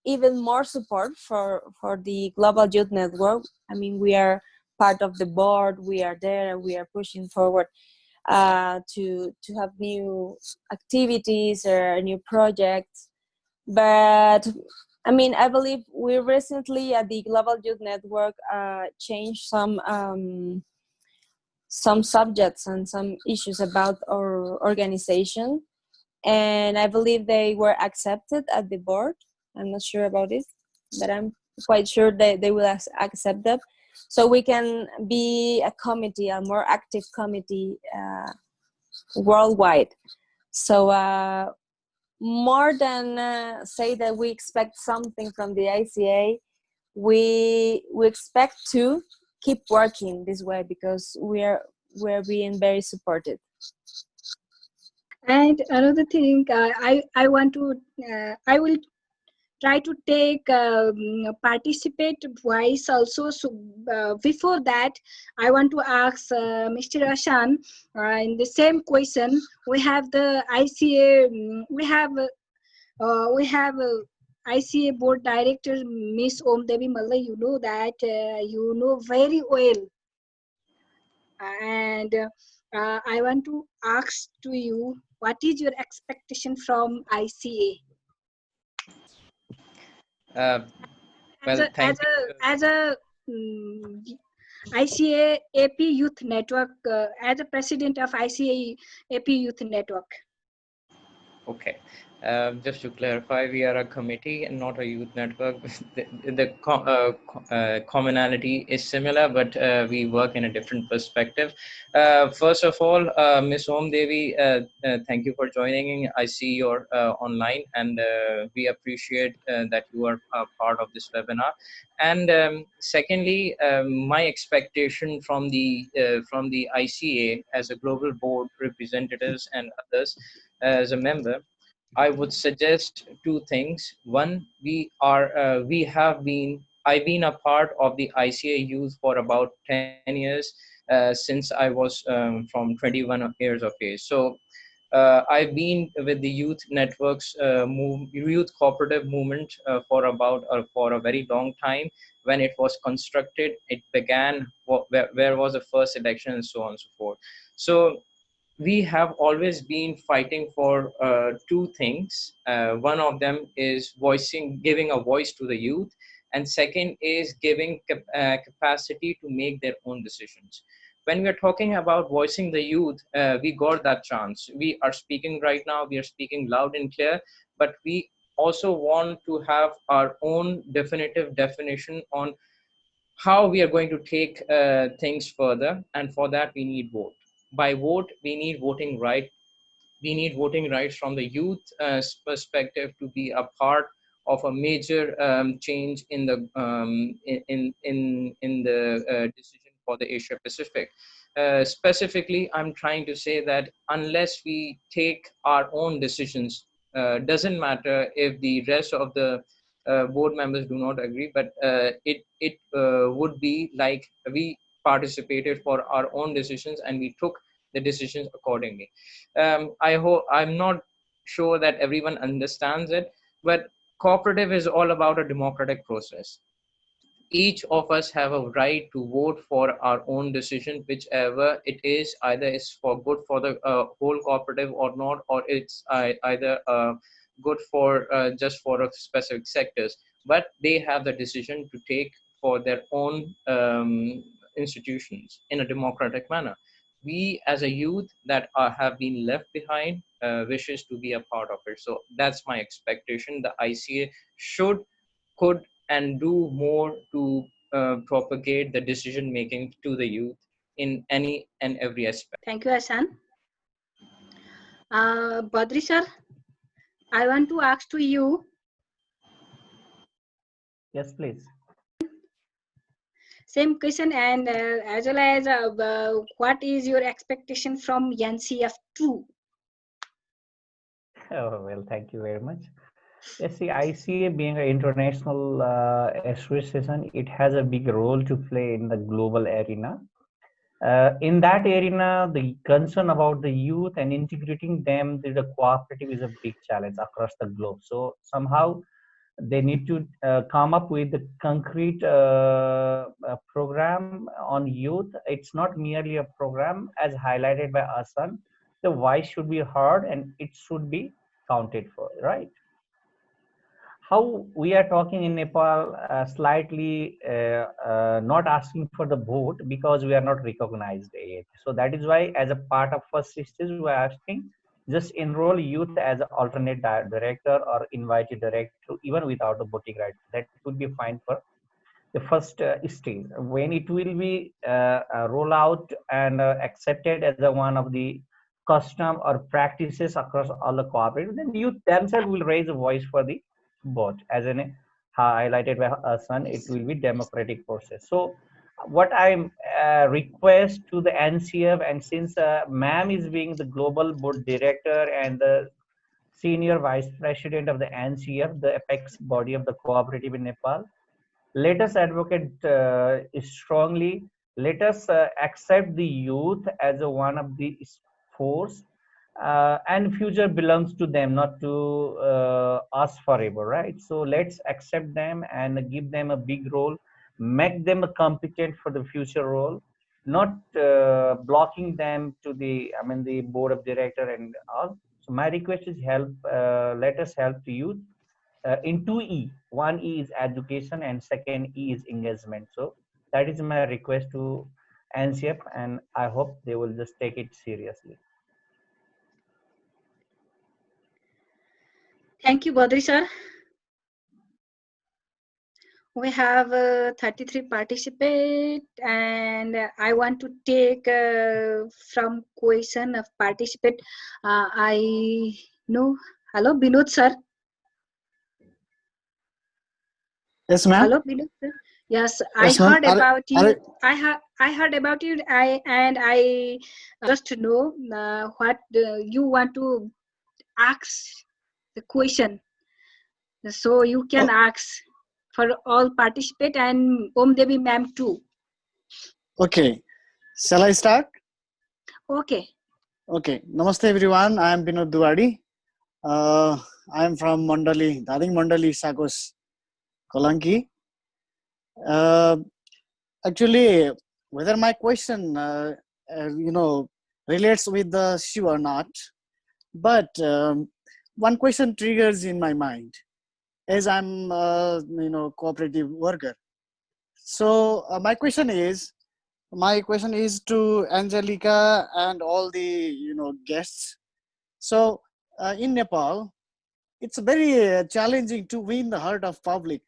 even more support for the Global Youth Network. I mean, we are part of the board, we are there, we are pushing forward to have new activities or new projects. But I mean, I believe we recently at the Global Youth Network changed some subjects and some issues about our organization, and I believe they were accepted at the board. I'm not sure about it, but I'm quite sure that they will accept that, so we can be a committee, a more active committee worldwide. So more than say that we expect something from the ICA, we expect to keep working this way because we're being very supported. And another thing, I want to, I will try to take participate voice also. So before that, I want to ask Mr. Ahsan in the same question. We have the ICA, we have ICA board director Miss Om Devi Malla. You know that you know very well, and I want to ask to you, what is your expectation from ICA? Well, thank you. As a ICA AP Youth Network, as a president of ICA AP Youth Network. Okay. Just to clarify, we are a committee and not a youth network. The commonality is similar, but we work in a different perspective. First of all, Ms. Om Devi, thank you for joining. I see you're online, and we appreciate that you are a part of this webinar. And secondly, my expectation from the ICA as a global board representatives and others as a member, I would suggest two things. One, I've been a part of the ICA youth for about 10 years since I was from 21 years of age. So I've been with the youth networks, youth cooperative movement for a very long time. When it was constructed, it began, where was the first election, and so on and so forth. So we have always been fighting for two things. One of them is giving a voice to the youth, and second is giving capacity to make their own decisions. When we are talking about voicing the youth, we got that chance. We are speaking right now, we are speaking loud and clear, but we also want to have our own definitive definition on how we are going to take things further, and for that we need vote. By vote, we need voting right. We need voting rights from the youth perspective to be a part of a major change in the in the decision for the Asia Pacific. Specifically, I'm trying to say that unless we take our own decisions, doesn't matter if the rest of the board members do not agree, but it would be like we participated for our own decisions and we took the decisions accordingly. I hope, I'm not sure that everyone understands it, but cooperative is all about a democratic process. Each of us have a right to vote for our own decision, whichever it is, either it's for good for the whole cooperative or not, or it's either good for just for a specific sectors. But they have the decision to take for their own institutions in a democratic manner. We as a youth that have been left behind wishes to be a part of it. So that's my expectation. The ICA should, could, and do more to propagate the decision making to the youth in any and every aspect. Thank you, Ahsan. Badri sir, I want to ask to you. Yes, please. Same question, and as well as what is your expectation from NCF2? Oh, well, thank you very much. Yes, see, ICA being an international association, it has a big role to play in the global arena. In that arena, the concern about the youth and integrating them to the cooperative is a big challenge across the globe. So somehow they need to come up with a concrete program on youth. It's not merely a program, as highlighted by Ahsan. The voice should be heard and it should be counted for, right? How we are talking in Nepal, slightly not asking for the vote because we are not recognized yet. So that is why, as a part of first stage, we are asking just enroll youth as an alternate director or invited director, even without the voting right. That would be fine for the first stage. When it will be roll out and accepted as a one of the custom or practices across all the cooperatives, then youth themselves will raise a voice for the vote. As in highlighted by Ahsan, it will be democratic process. So what I request to the NCF, and since ma'am is being the global board director and the senior vice president of the NCF, the apex body of the cooperative in Nepal, let us advocate strongly. Let us accept the youth as a one of the force, and future belongs to them, not to us forever, right? So let's accept them and give them a big role, make them competent for the future role, not blocking them to the, I mean, the board of director and all. So my request is help. Let us help the youth in 2E. 1E is education and second E is engagement. So that is my request to NCF, and I hope they will just take it seriously. Thank you, Badri sir. We have 33 participants, and I want to take from question of participant. I know. Hello, Binod sir. Yes, ma'am. Hello, Binod sir. Yes, Yes, I heard about you. I heard about you. I just to know what you want to ask the question, so you can ask for all participate and Om Devi ma'am too. Okay. Shall I start? Okay. Okay. Namaste everyone. I am Binod Duwadi. I am from Mandali, Dading Mandali, Sakos, Kolanki. Actually, whether my question, relates with the issue or not, but one question triggers in my mind as I'm, cooperative worker. So my question is to Angélica and all the guests. So in Nepal, it's very challenging to win the heart of public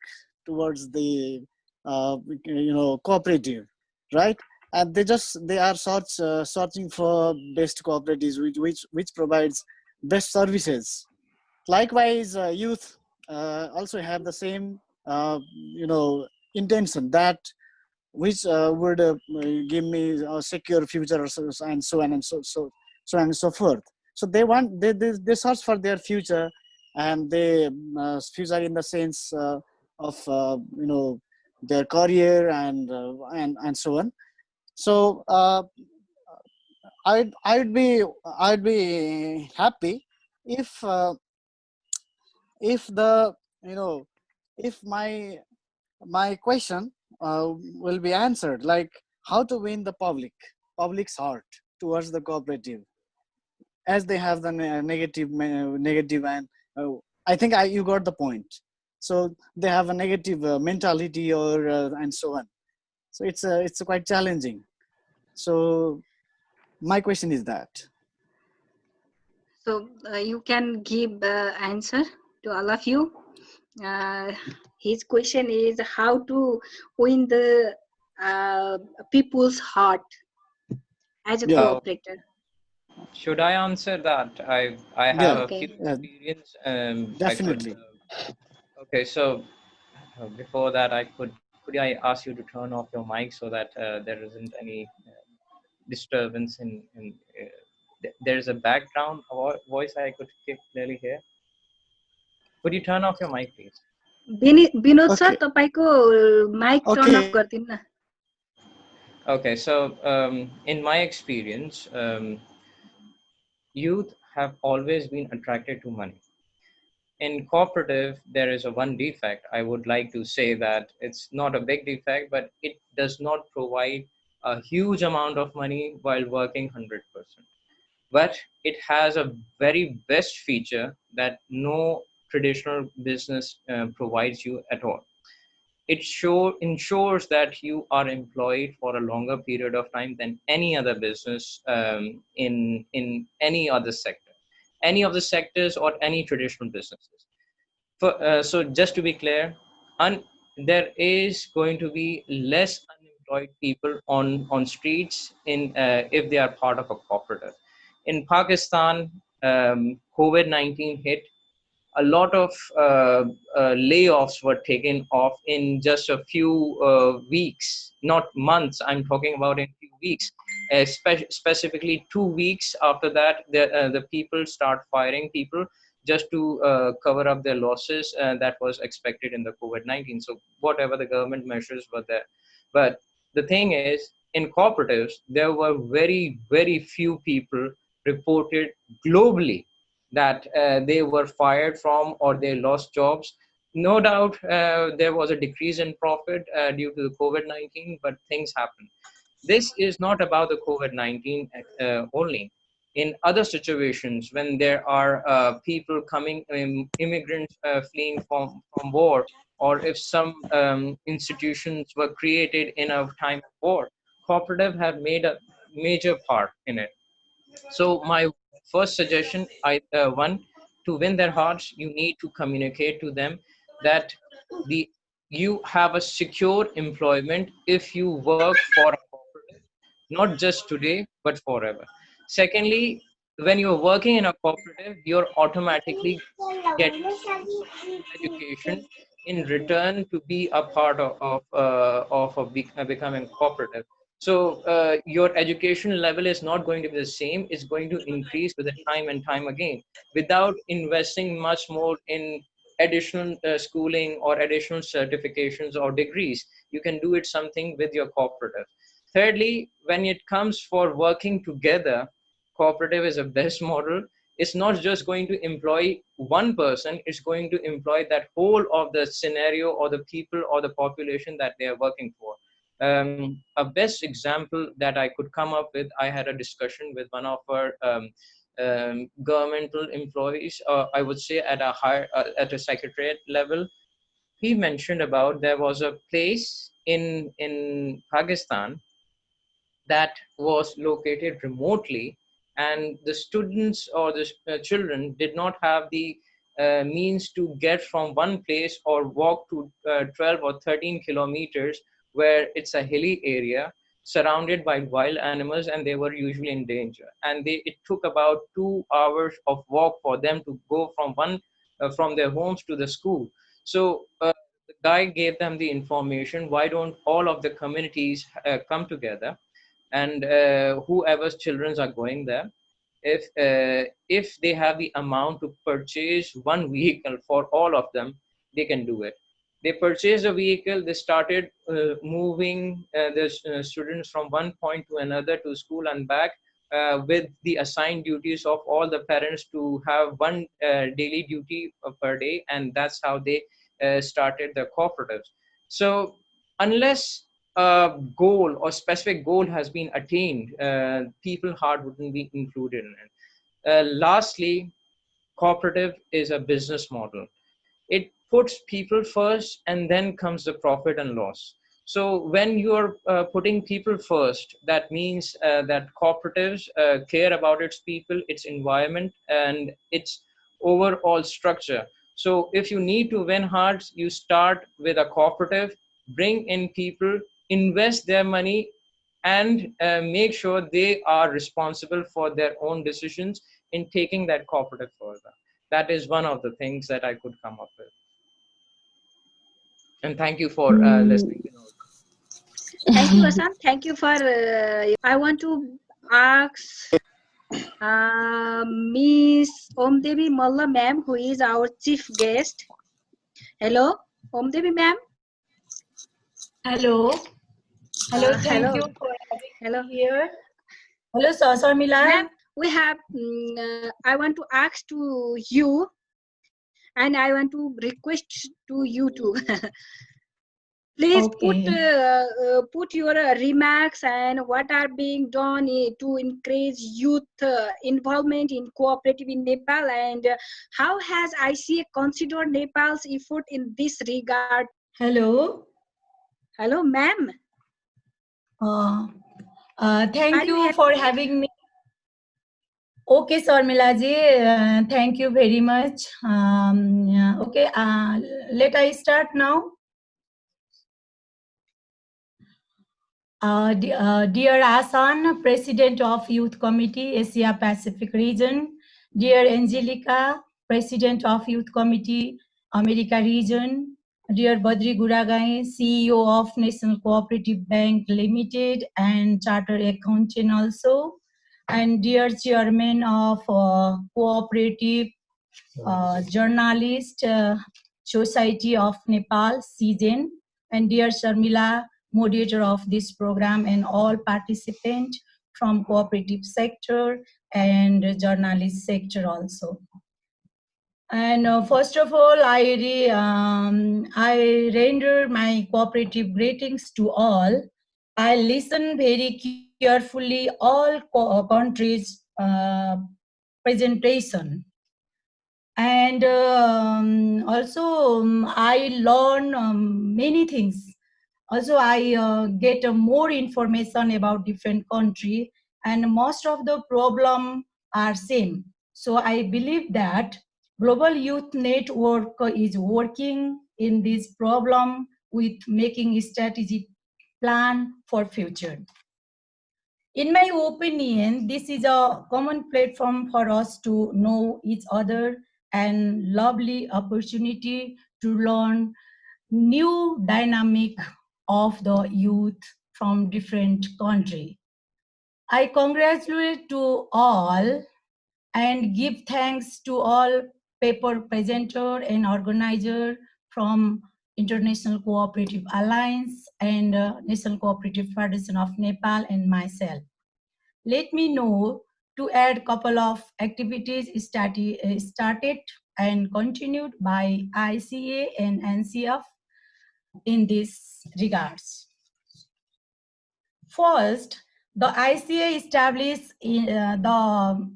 towards the cooperative, right? And they are searching for best cooperatives which provides best services. Likewise, youth also have the same intention that which would give me a secure future, and so on and so on and so forth. So they search for their future, and they future in the sense of their career and so on. So I'd be happy if if the you know if my question will be answered, like how to win the public's heart towards the cooperative, as they have the negative and I think you got the point. So they have a negative mentality or and so on. So it's quite challenging. So my question is that. So you can give answer to all of you. His question is how to win the people's heart as a Yeah, cooperator. Should I answer that? I have yeah, a few Okay. experience. I could. definitely. Okay, so before that, could I ask you to turn off your mic so that there isn't any disturbance in there's a background voice I could clearly hear. Could you turn off your mic, please? Vinod sir Okay, तपाईको mic turn okay. Of गरिदिनु न. Okay, so in my experience, youth have always been attracted to money. In cooperative, there is a one defect. I would like to say that it's not a big defect, but it does not provide a huge amount of money while working 100%. But it has a very best feature that no traditional business provides you at all. It ensures that you are employed for a longer period of time than any other business in any other sector, any of the sectors or any traditional businesses. So just to be clear, there is going to be less unemployed people on streets if they are part of a cooperative. In Pakistan, COVID-19 hit. A lot of layoffs were taken off in just a few weeks, not months. I'm talking about in few weeks. Specifically 2 weeks after that, the people start firing people just to cover up their losses that was expected in the COVID-19. So whatever the government measures were there. But the thing is, in cooperatives, there were very, very few people reported globally that they were fired from or they lost jobs. No doubt there was a decrease in profit due to the COVID-19, but things happen. This is not about the COVID-19 only. In other situations, when there are people coming, immigrants fleeing from war, or if some institutions were created in a time of war, cooperative have made a major part in it. So my first suggestion, one, to win their hearts, you need to communicate to them that you have a secure employment if you work for a cooperative, not just today but forever. Secondly, when you're working in a cooperative, you're automatically getting some sort of education in return to be a part of becoming cooperative. So your education level is not going to be the same. It's going to increase with the time and time again without investing much more in additional schooling or additional certifications or degrees. You can do it something with your cooperative. Thirdly, when it comes for working together, cooperative is a best model. It's not just going to employ one person, it's going to employ that whole of the scenario or the people or the population that they are working for. A best example that I could come up with, I had a discussion with one of our governmental employees, I would say at a higher, at a secretariat level. He mentioned about there was a place in Pakistan that was located remotely, and the students or the children did not have the means to get from one place or walk to 12 or 13 kilometers, where it's a hilly area surrounded by wild animals, and they were usually in danger, and it took about 2 hours of walk for them to go from from their homes to the school. So the guy gave them the information, why don't all of the communities come together, and whoever's children are going there, if they have the amount to purchase one vehicle for all of them, they can do it. They purchased a vehicle, they started moving the students from one point to another to school and back, with the assigned duties of all the parents to have one daily duty per day, and that's how they started the cooperatives. So unless a goal or specific goal has been attained, people heart wouldn't be included in it. Lastly, cooperative is a business model. It puts people first, and then comes the profit and loss. So when you're putting people first, that means that cooperatives care about its people, its environment, and its overall structure. So if you need to win hearts, you start with a cooperative, bring in people, invest their money, and make sure they are responsible for their own decisions in taking that cooperative further. That is one of the things that I could come up with. And thank you for listening. Thank you, Ahsan. Thank you for. I want to ask Miss Omdevi Malla ma'am, who is our chief guest. Hello, Omdevi ma'am. Hello. Hello, thank you for having me here. Hello, Sharmila. Ma'am, we have, I want to ask to you, and I want to request to you too. Please put your remarks and what are being done to increase youth involvement in cooperative in Nepal, and how has ICA considered Nepal's effort in this regard? Hello. Hello, ma'am. Thank you for having me. Okay, Sharmila ji, thank you very much. Okay, let I start now. Dear Ahsan, President of Youth Committee, Asia Pacific Region. Dear Angélica, President of Youth Committee, America Region. Dear Badri Guragain, CEO of National Cooperative Bank Limited and Chartered Accountant also. And dear Chairman of Cooperative Journalist Society of Nepal, CJN. And dear Sharmila, moderator of this program, and all participants from cooperative sector and journalist sector also. And first of all, I render my cooperative greetings to all. I listen very carefully all countries' presentation. And also I learn many things. Also, I get more information about different country, and most of the problem are same. So I believe that Global Youth Network is working in this problem with making a strategic plan for future. In my opinion, this is a common platform for us to know each other and lovely opportunity to learn new dynamic of the youth from different country. I congratulate to all and give thanks to all paper presenter and organizer from International Cooperative Alliance and National Cooperative Federation of Nepal and myself. Let me know to add couple of activities started and continued by ICA and NCF in this regards. First, the ICA established the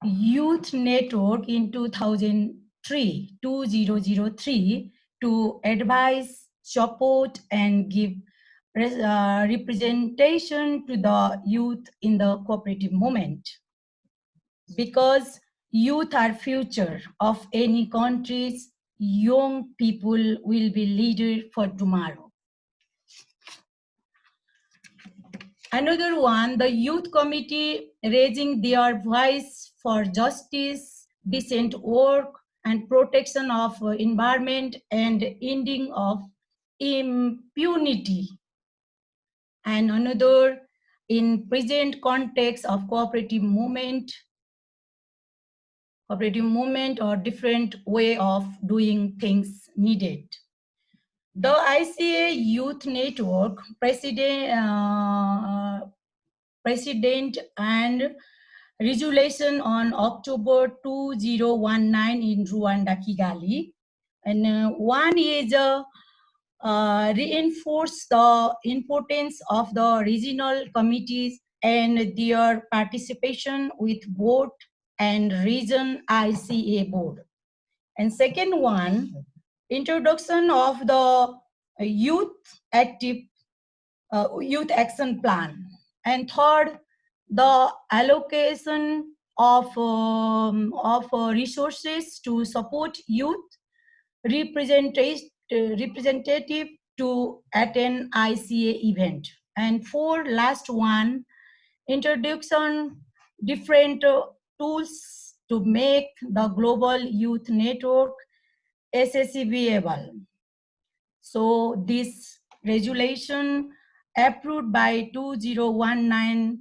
Youth Network in 2003 to advise, support, and give representation to the youth in the cooperative movement. Because youth are future of any countries, young people will be leaders for tomorrow. Another one, the youth committee raising their voice for justice, decent work, and protection of environment and ending of impunity. And another, in present context of cooperative movement or different way of doing things needed. The ICA Youth Network president and resolution on October 2019 in Rwanda, Kigali. And one is reinforce the importance of the regional committees and their participation with board and region ICA board. And second one, introduction of the youth action plan. And third, the allocation of resources to support youth representative to attend ICA event. And for last one, introduction different tools to make the global youth network accessible. So this resolution approved by 2019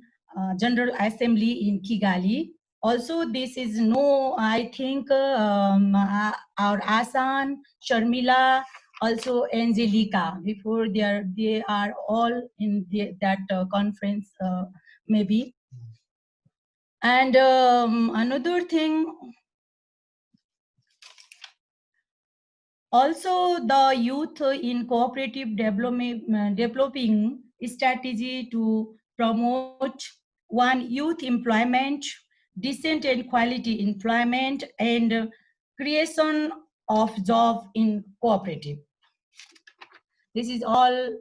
General Assembly in Kigali. Also, this is I think our Ahsan, Sharmila, also Angélica. Before they are all in that conference, maybe. And another thing. Also, the youth in cooperative developing strategy to promote one, youth employment, decent and quality employment, and creation of job in cooperative. This is all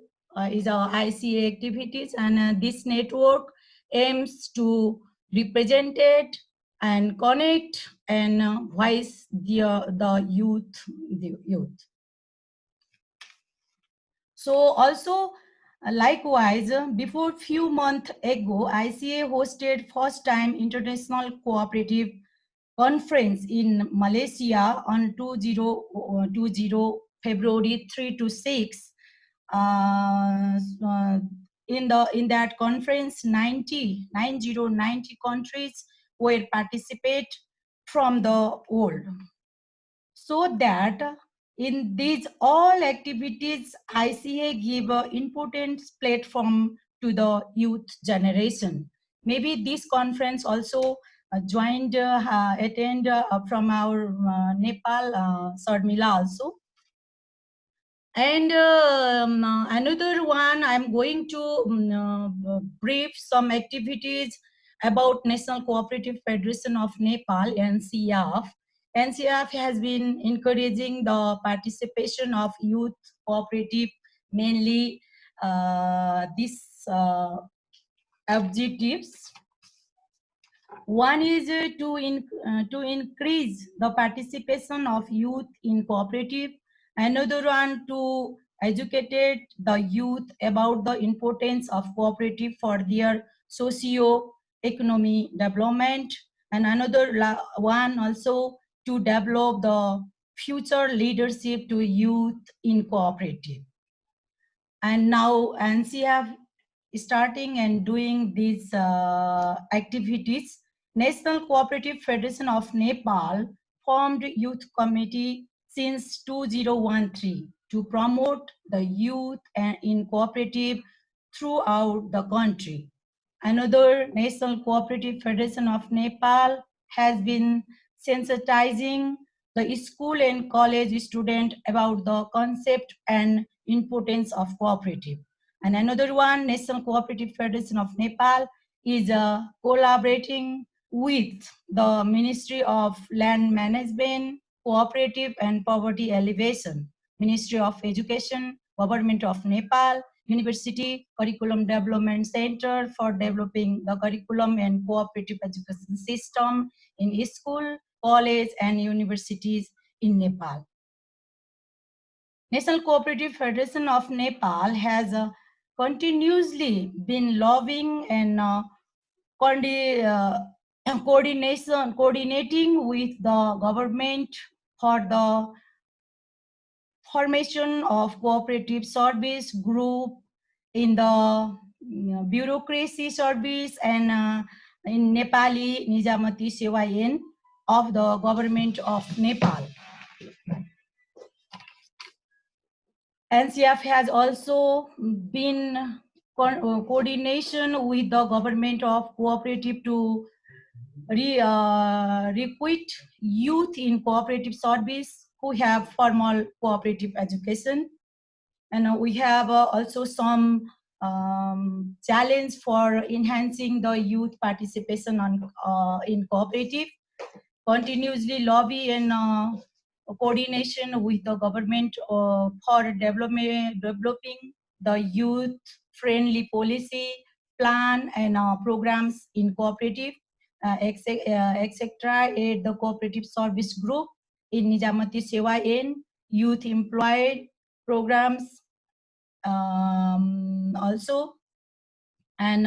is our ICA activities, and this network aims to represent it and connect and voice the youth. So also, likewise, before few months ago, ICA hosted first time international cooperative conference in Malaysia on 2020 February 3 to 6. In that conference, 90 countries were participate from the world. So that in these all activities, ICA give an important platform to the youth generation. Maybe this conference also attend from our Nepal, Sharmila also. And another one, I'm going to brief some activities about National Cooperative Federation of Nepal, NCF. NCF has been encouraging the participation of youth cooperative, mainly these objectives. One is to increase the participation of youth in cooperative. Another one, to educate the youth about the importance of cooperative for their socio-economic development. And another one also to develop the future leadership to youth in cooperative. And now NCF starting and doing these activities. National Cooperative Federation of Nepal formed youth committee since 2013 to promote the youth in cooperative throughout the country. Another, National Cooperative Federation of Nepal has been sensitizing the school and college student about the concept and importance of cooperative. And another one, National Cooperative Federation of Nepal is collaborating with the Ministry of Land Management, Cooperative and Poverty Alleviation, Ministry of Education, Government of Nepal, University Curriculum Development Center for developing the curriculum and cooperative education system in school, college, and universities in Nepal. National Cooperative Federation of Nepal has continuously been lobbying and coordinating with the government for the formation of cooperative service group in the bureaucracy service and in Nepali Nizamati Sewayen of the government of Nepal. NCF has also been coordination with the government of cooperative to recruit youth in cooperative service who have formal cooperative education. And we have also some challenge for enhancing the youth participation in cooperative, continuously lobby and coordination with the government for developing the youth-friendly policy, plan and programs in cooperative, etc. At the cooperative service group in Nizamati Sewa in youth employed programs also, and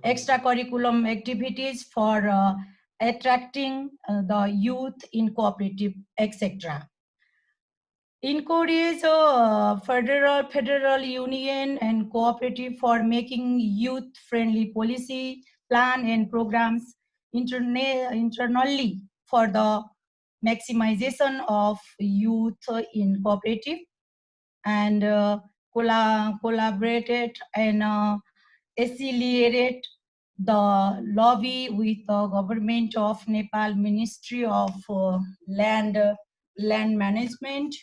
extracurriculum activities for attracting the youth in cooperative, etc. Encourage federal union and cooperative for making youth-friendly policy, plan and programs internally for the maximization of youth in cooperative, and collaborated and accelerated the lobby with the government of Nepal Ministry of Land Management,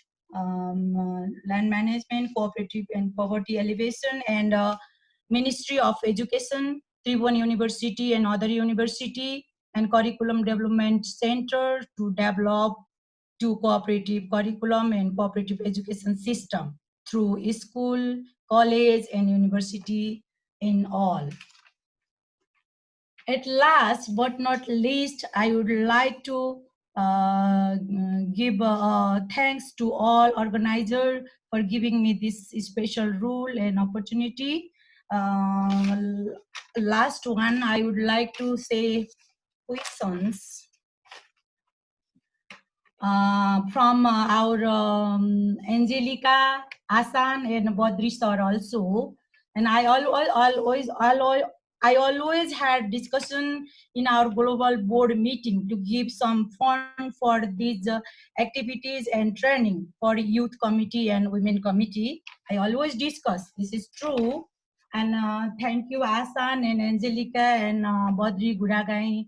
Cooperative and Poverty Alleviation, and Ministry of Education, Tribhuvan University and other university, and Curriculum Development Center to develop to cooperative curriculum and cooperative education system through school, college, and university in all. At last but not least, I would like to give thanks to all organizers for giving me this special role and opportunity. Last one, I would like to say questions from our Angélica, Ahsan, and Badri sir also. And I always had discussion in our global board meeting to give some fund for these activities and training for youth committee and women committee. I always discuss, this is true. And thank you Ahsan and Angélica and Badri Guragain,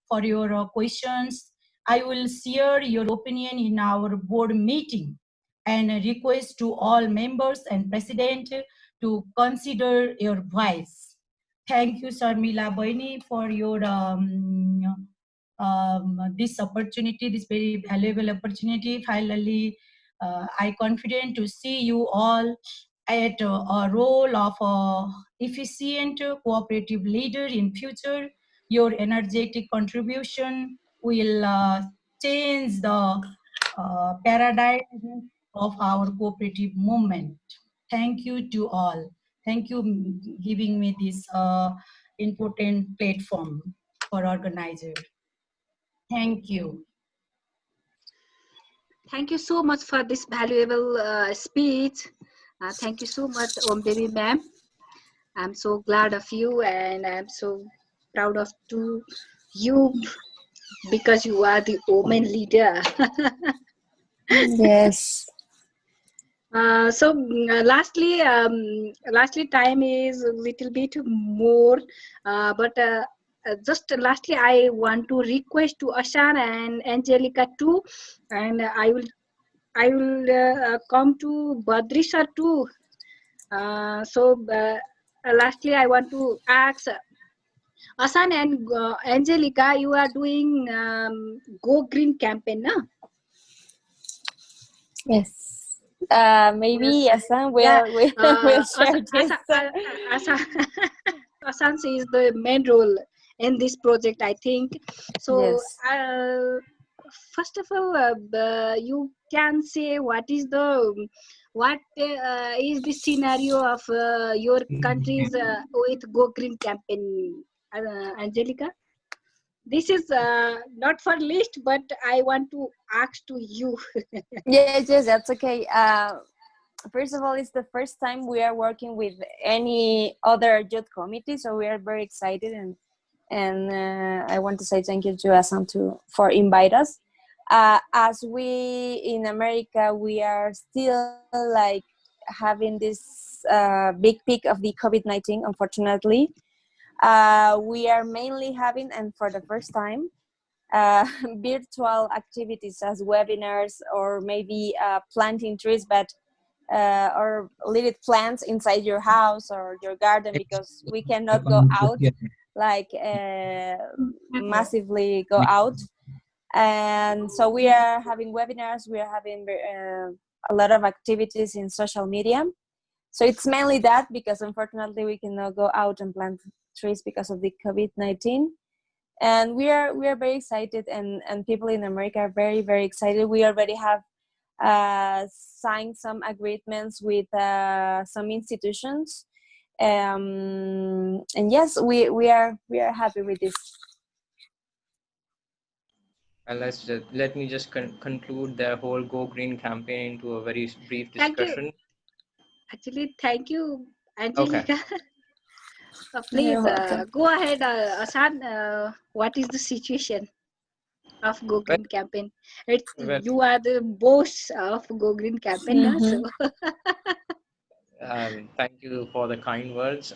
for your questions. I will share your opinion in our board meeting and request to all members and president to consider your voice. Thank you, Sharmila Baini, for your this opportunity, this very valuable opportunity. Finally, I confident to see you all at a role of efficient cooperative leader in future. Your energetic contribution will change the paradigm of our cooperative movement. Thank you to all. Thank you giving me this important platform for organizer. Thank you. Thank you so much for this valuable speech. Thank you so much, Devi ma'am. I'm so glad of you, and I'm so proud of you because you are the woman leader. Yes. Lastly, time is a little bit more, but just lastly, I want to request to Ahsan and Angélica too, and I will come to Badri sir too. Lastly, I want to ask Ahsan and Angélica, you are doing Go Green campaign, na? Yes. Maybe Yes. Ahsan Yeah. will share this. Ahsan is the main role in this project, I think. So, Yes. first of all, you can say what is the scenario of your countries with Go Green campaign, Angélica? This is not for list, but I want to ask to you. Yes, that's okay. First of all, it's the first time we are working with any other youth committee, so we are very excited, and I want to say thank you to Ahsan for invite us. As we in America, we are still like having this big peak of the COVID-19. Unfortunately, we are mainly having, and for the first time, virtual activities as webinars or maybe planting trees, but or little plants inside your house or your garden, because we cannot go out like massively go out. And so we are having webinars, we are having a lot of activities in social media. So it's mainly that, because unfortunately we cannot go out and plant trees because of the COVID-19. And we are very excited, and people in America are very excited. We already have signed some agreements with some institutions, and yes, we are happy with this. Let me just conclude the whole Go Green campaign into a very brief Thank you. discussion. Actually, thank you, Okay. Angélica. Please You're welcome. go ahead, Ahsan. What is the situation of Go Green campaign? Well, You are the boss of Go Green campaign, na? So thank you for the kind words.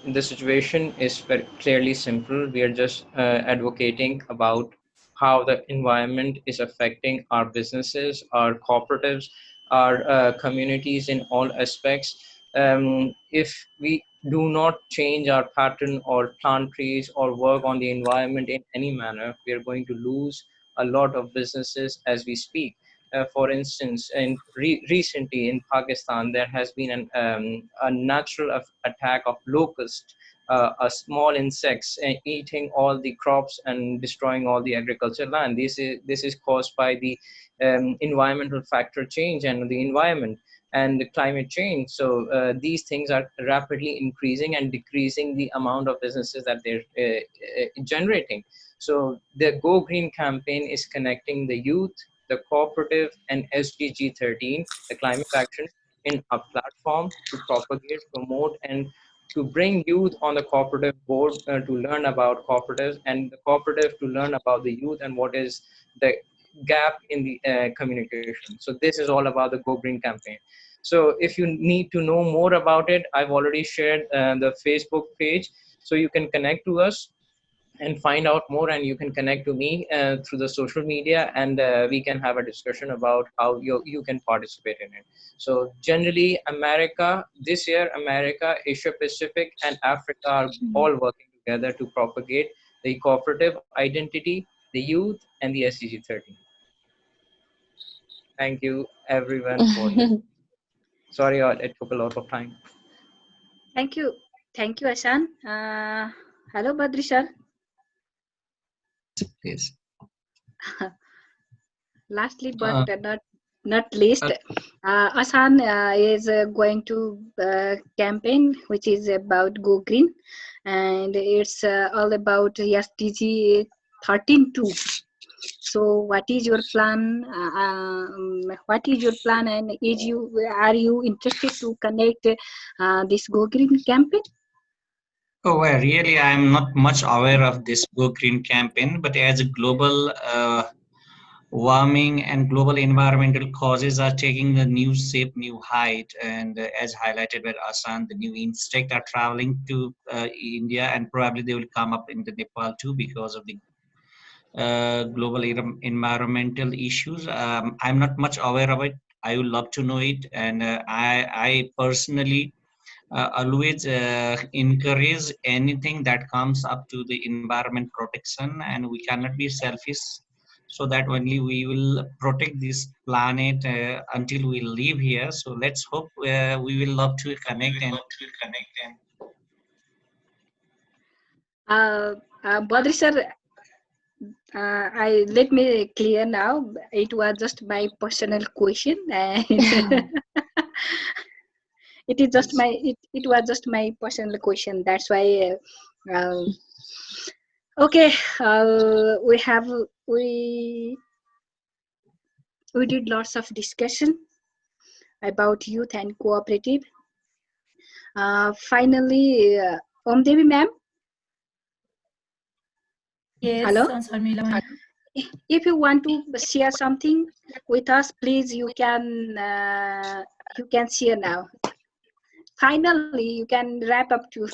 The situation is very clearly simple. We are just advocating about how the environment is affecting our businesses, our cooperatives, our communities in all aspects. If we do not change our pattern or plant trees or work on the environment in any manner, we are going to lose a lot of businesses as we speak. For instance, recently in Pakistan, there has been a natural attack of locust, a small insects eating all the crops and destroying all the agricultural land. This is caused by the environmental factor change and the environment and the climate change. So these things are rapidly increasing and decreasing the amount of businesses that they're generating. So the Go Green campaign is connecting the youth, the cooperative, and SDG 13, the climate action, in a platform to propagate, promote, and to bring youth on the cooperative board to learn about cooperatives, and the cooperative to learn about the youth and what is the gap in the communication. So this is all about the Go Green campaign. So if you need to know more about it, I've already shared the Facebook page, so you can connect to us and find out more, and you can connect to me through the social media, and we can have a discussion about how you can participate in it. So generally, this year America, Asia Pacific, and Africa are all working together to propagate the cooperative identity, the youth, and the SDG 13. Thank you everyone for listening. Sorry, it took a lot of time. thank you, Ahsan. Hello, Badri sir. Yes. Lastly, but not least, Ahsan is going to campaign which is about Go Green, and it's all about SDG 13 too. So, what is your plan? What is your plan, and are you interested to connect this Go Green campaign? Oh, well, really, I'm not much aware of this Go Green campaign, but as a global warming and global environmental causes are taking a new shape, new height, and as highlighted by Ahsan, the new insect are traveling to India, and probably they will come up into Nepal too because of the global environmental issues. I'm not much aware of it. I would love to know it, and I personally always encourage anything that comes up to the environment protection, and we cannot be selfish, so that only we will protect this planet until we live here. So let's hope we will love to connect and Badri sir, I let me clear now. It was just my personal question, and it is just my it was just my personal question. That's why. Okay, we have we we did lots of discussion about youth and cooperative. Finally, Devi ma'am. Yes, Hello. Sharmila ma'am. If you want to share something with us, please you can share now. Finally, you can wrap up too.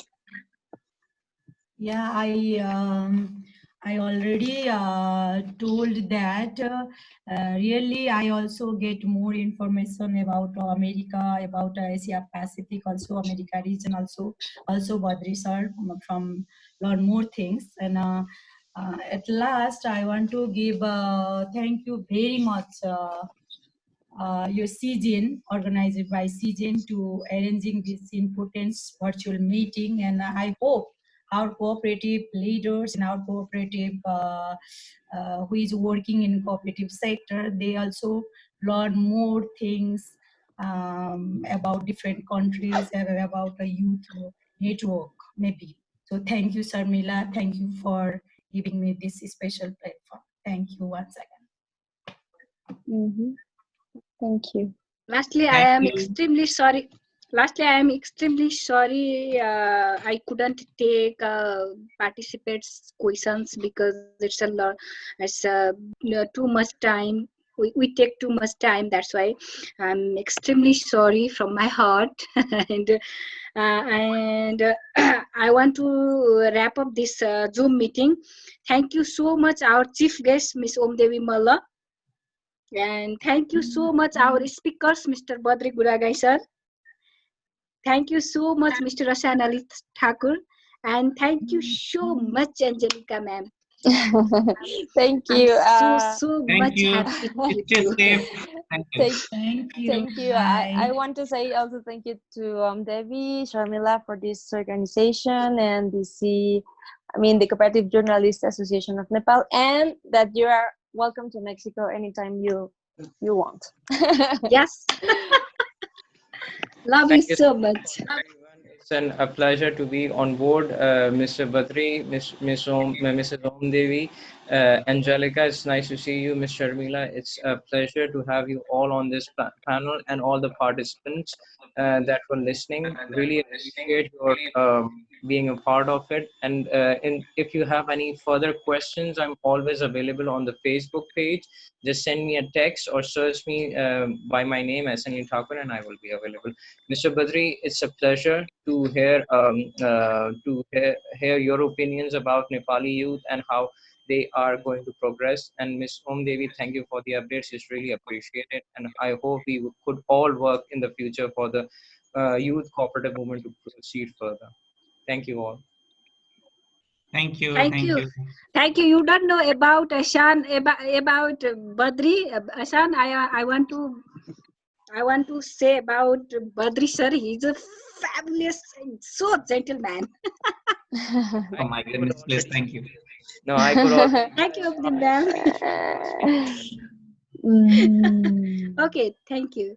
Yeah, I already told that really I also get more information about America, about Asia Pacific, also America region, also Badri sir from learn more things. And at last, I want to give thank you very much. Your CGN, organized by CGN, to arranging this important virtual meeting, and I hope our cooperative leaders and our cooperative who is working in cooperative sector, they also learn more things about different countries and about a youth network maybe. So thank you, Sharmila. Thank you for giving me this special platform. Thank you once again. Thank you. Lastly, I am extremely sorry. I couldn't take participants' questions because it's too much time. We take too much time. That's why I'm extremely sorry from my heart. and I want to wrap up this Zoom meeting. Thank you so much, our chief guest, Ms. Devi Malla. And thank you so much, our speakers, Mr. Badri Guragain sir. Thank you so much, Mr. Ahsan Thakur. And thank you so much, Angélica ma'am. Thank you. I'm so much happy with you. Thank you. Thank you. I want to say also thank you to Devi, Sharmila for this organization and the Cooperative Journalist Association of Nepal, and that you are welcome to Mexico anytime you want. Yes. Love you so much. It's a pleasure to be on board, Mr. Badri, Mrs. Devi, Angélica. It's nice to see you, Ms. Sharmila. It's a pleasure to have you all on this panel and all the participants that were listening. Really appreciate your being a part of it. And if you have any further questions, I'm always available on the Facebook page. Just send me a text or search me by my name, Ahsan Thakur, and I will be available. Mr. Badri, it's a pleasure to hear your opinions about Nepali youth and how they are going to progress. And Ms. Devi, thank you for the updates. It's really appreciated, and I hope we could all work in the future for the youth cooperative movement to proceed further. Thank you all. Thank you. Thank you. You don't know about Ahsan, about Badri. Ahsan, I want to say about Badri sir. He's a fabulous, so gentleman. Oh my goodness, please, thank you. No, I could also. Thank you, ma'am. Okay, thank you.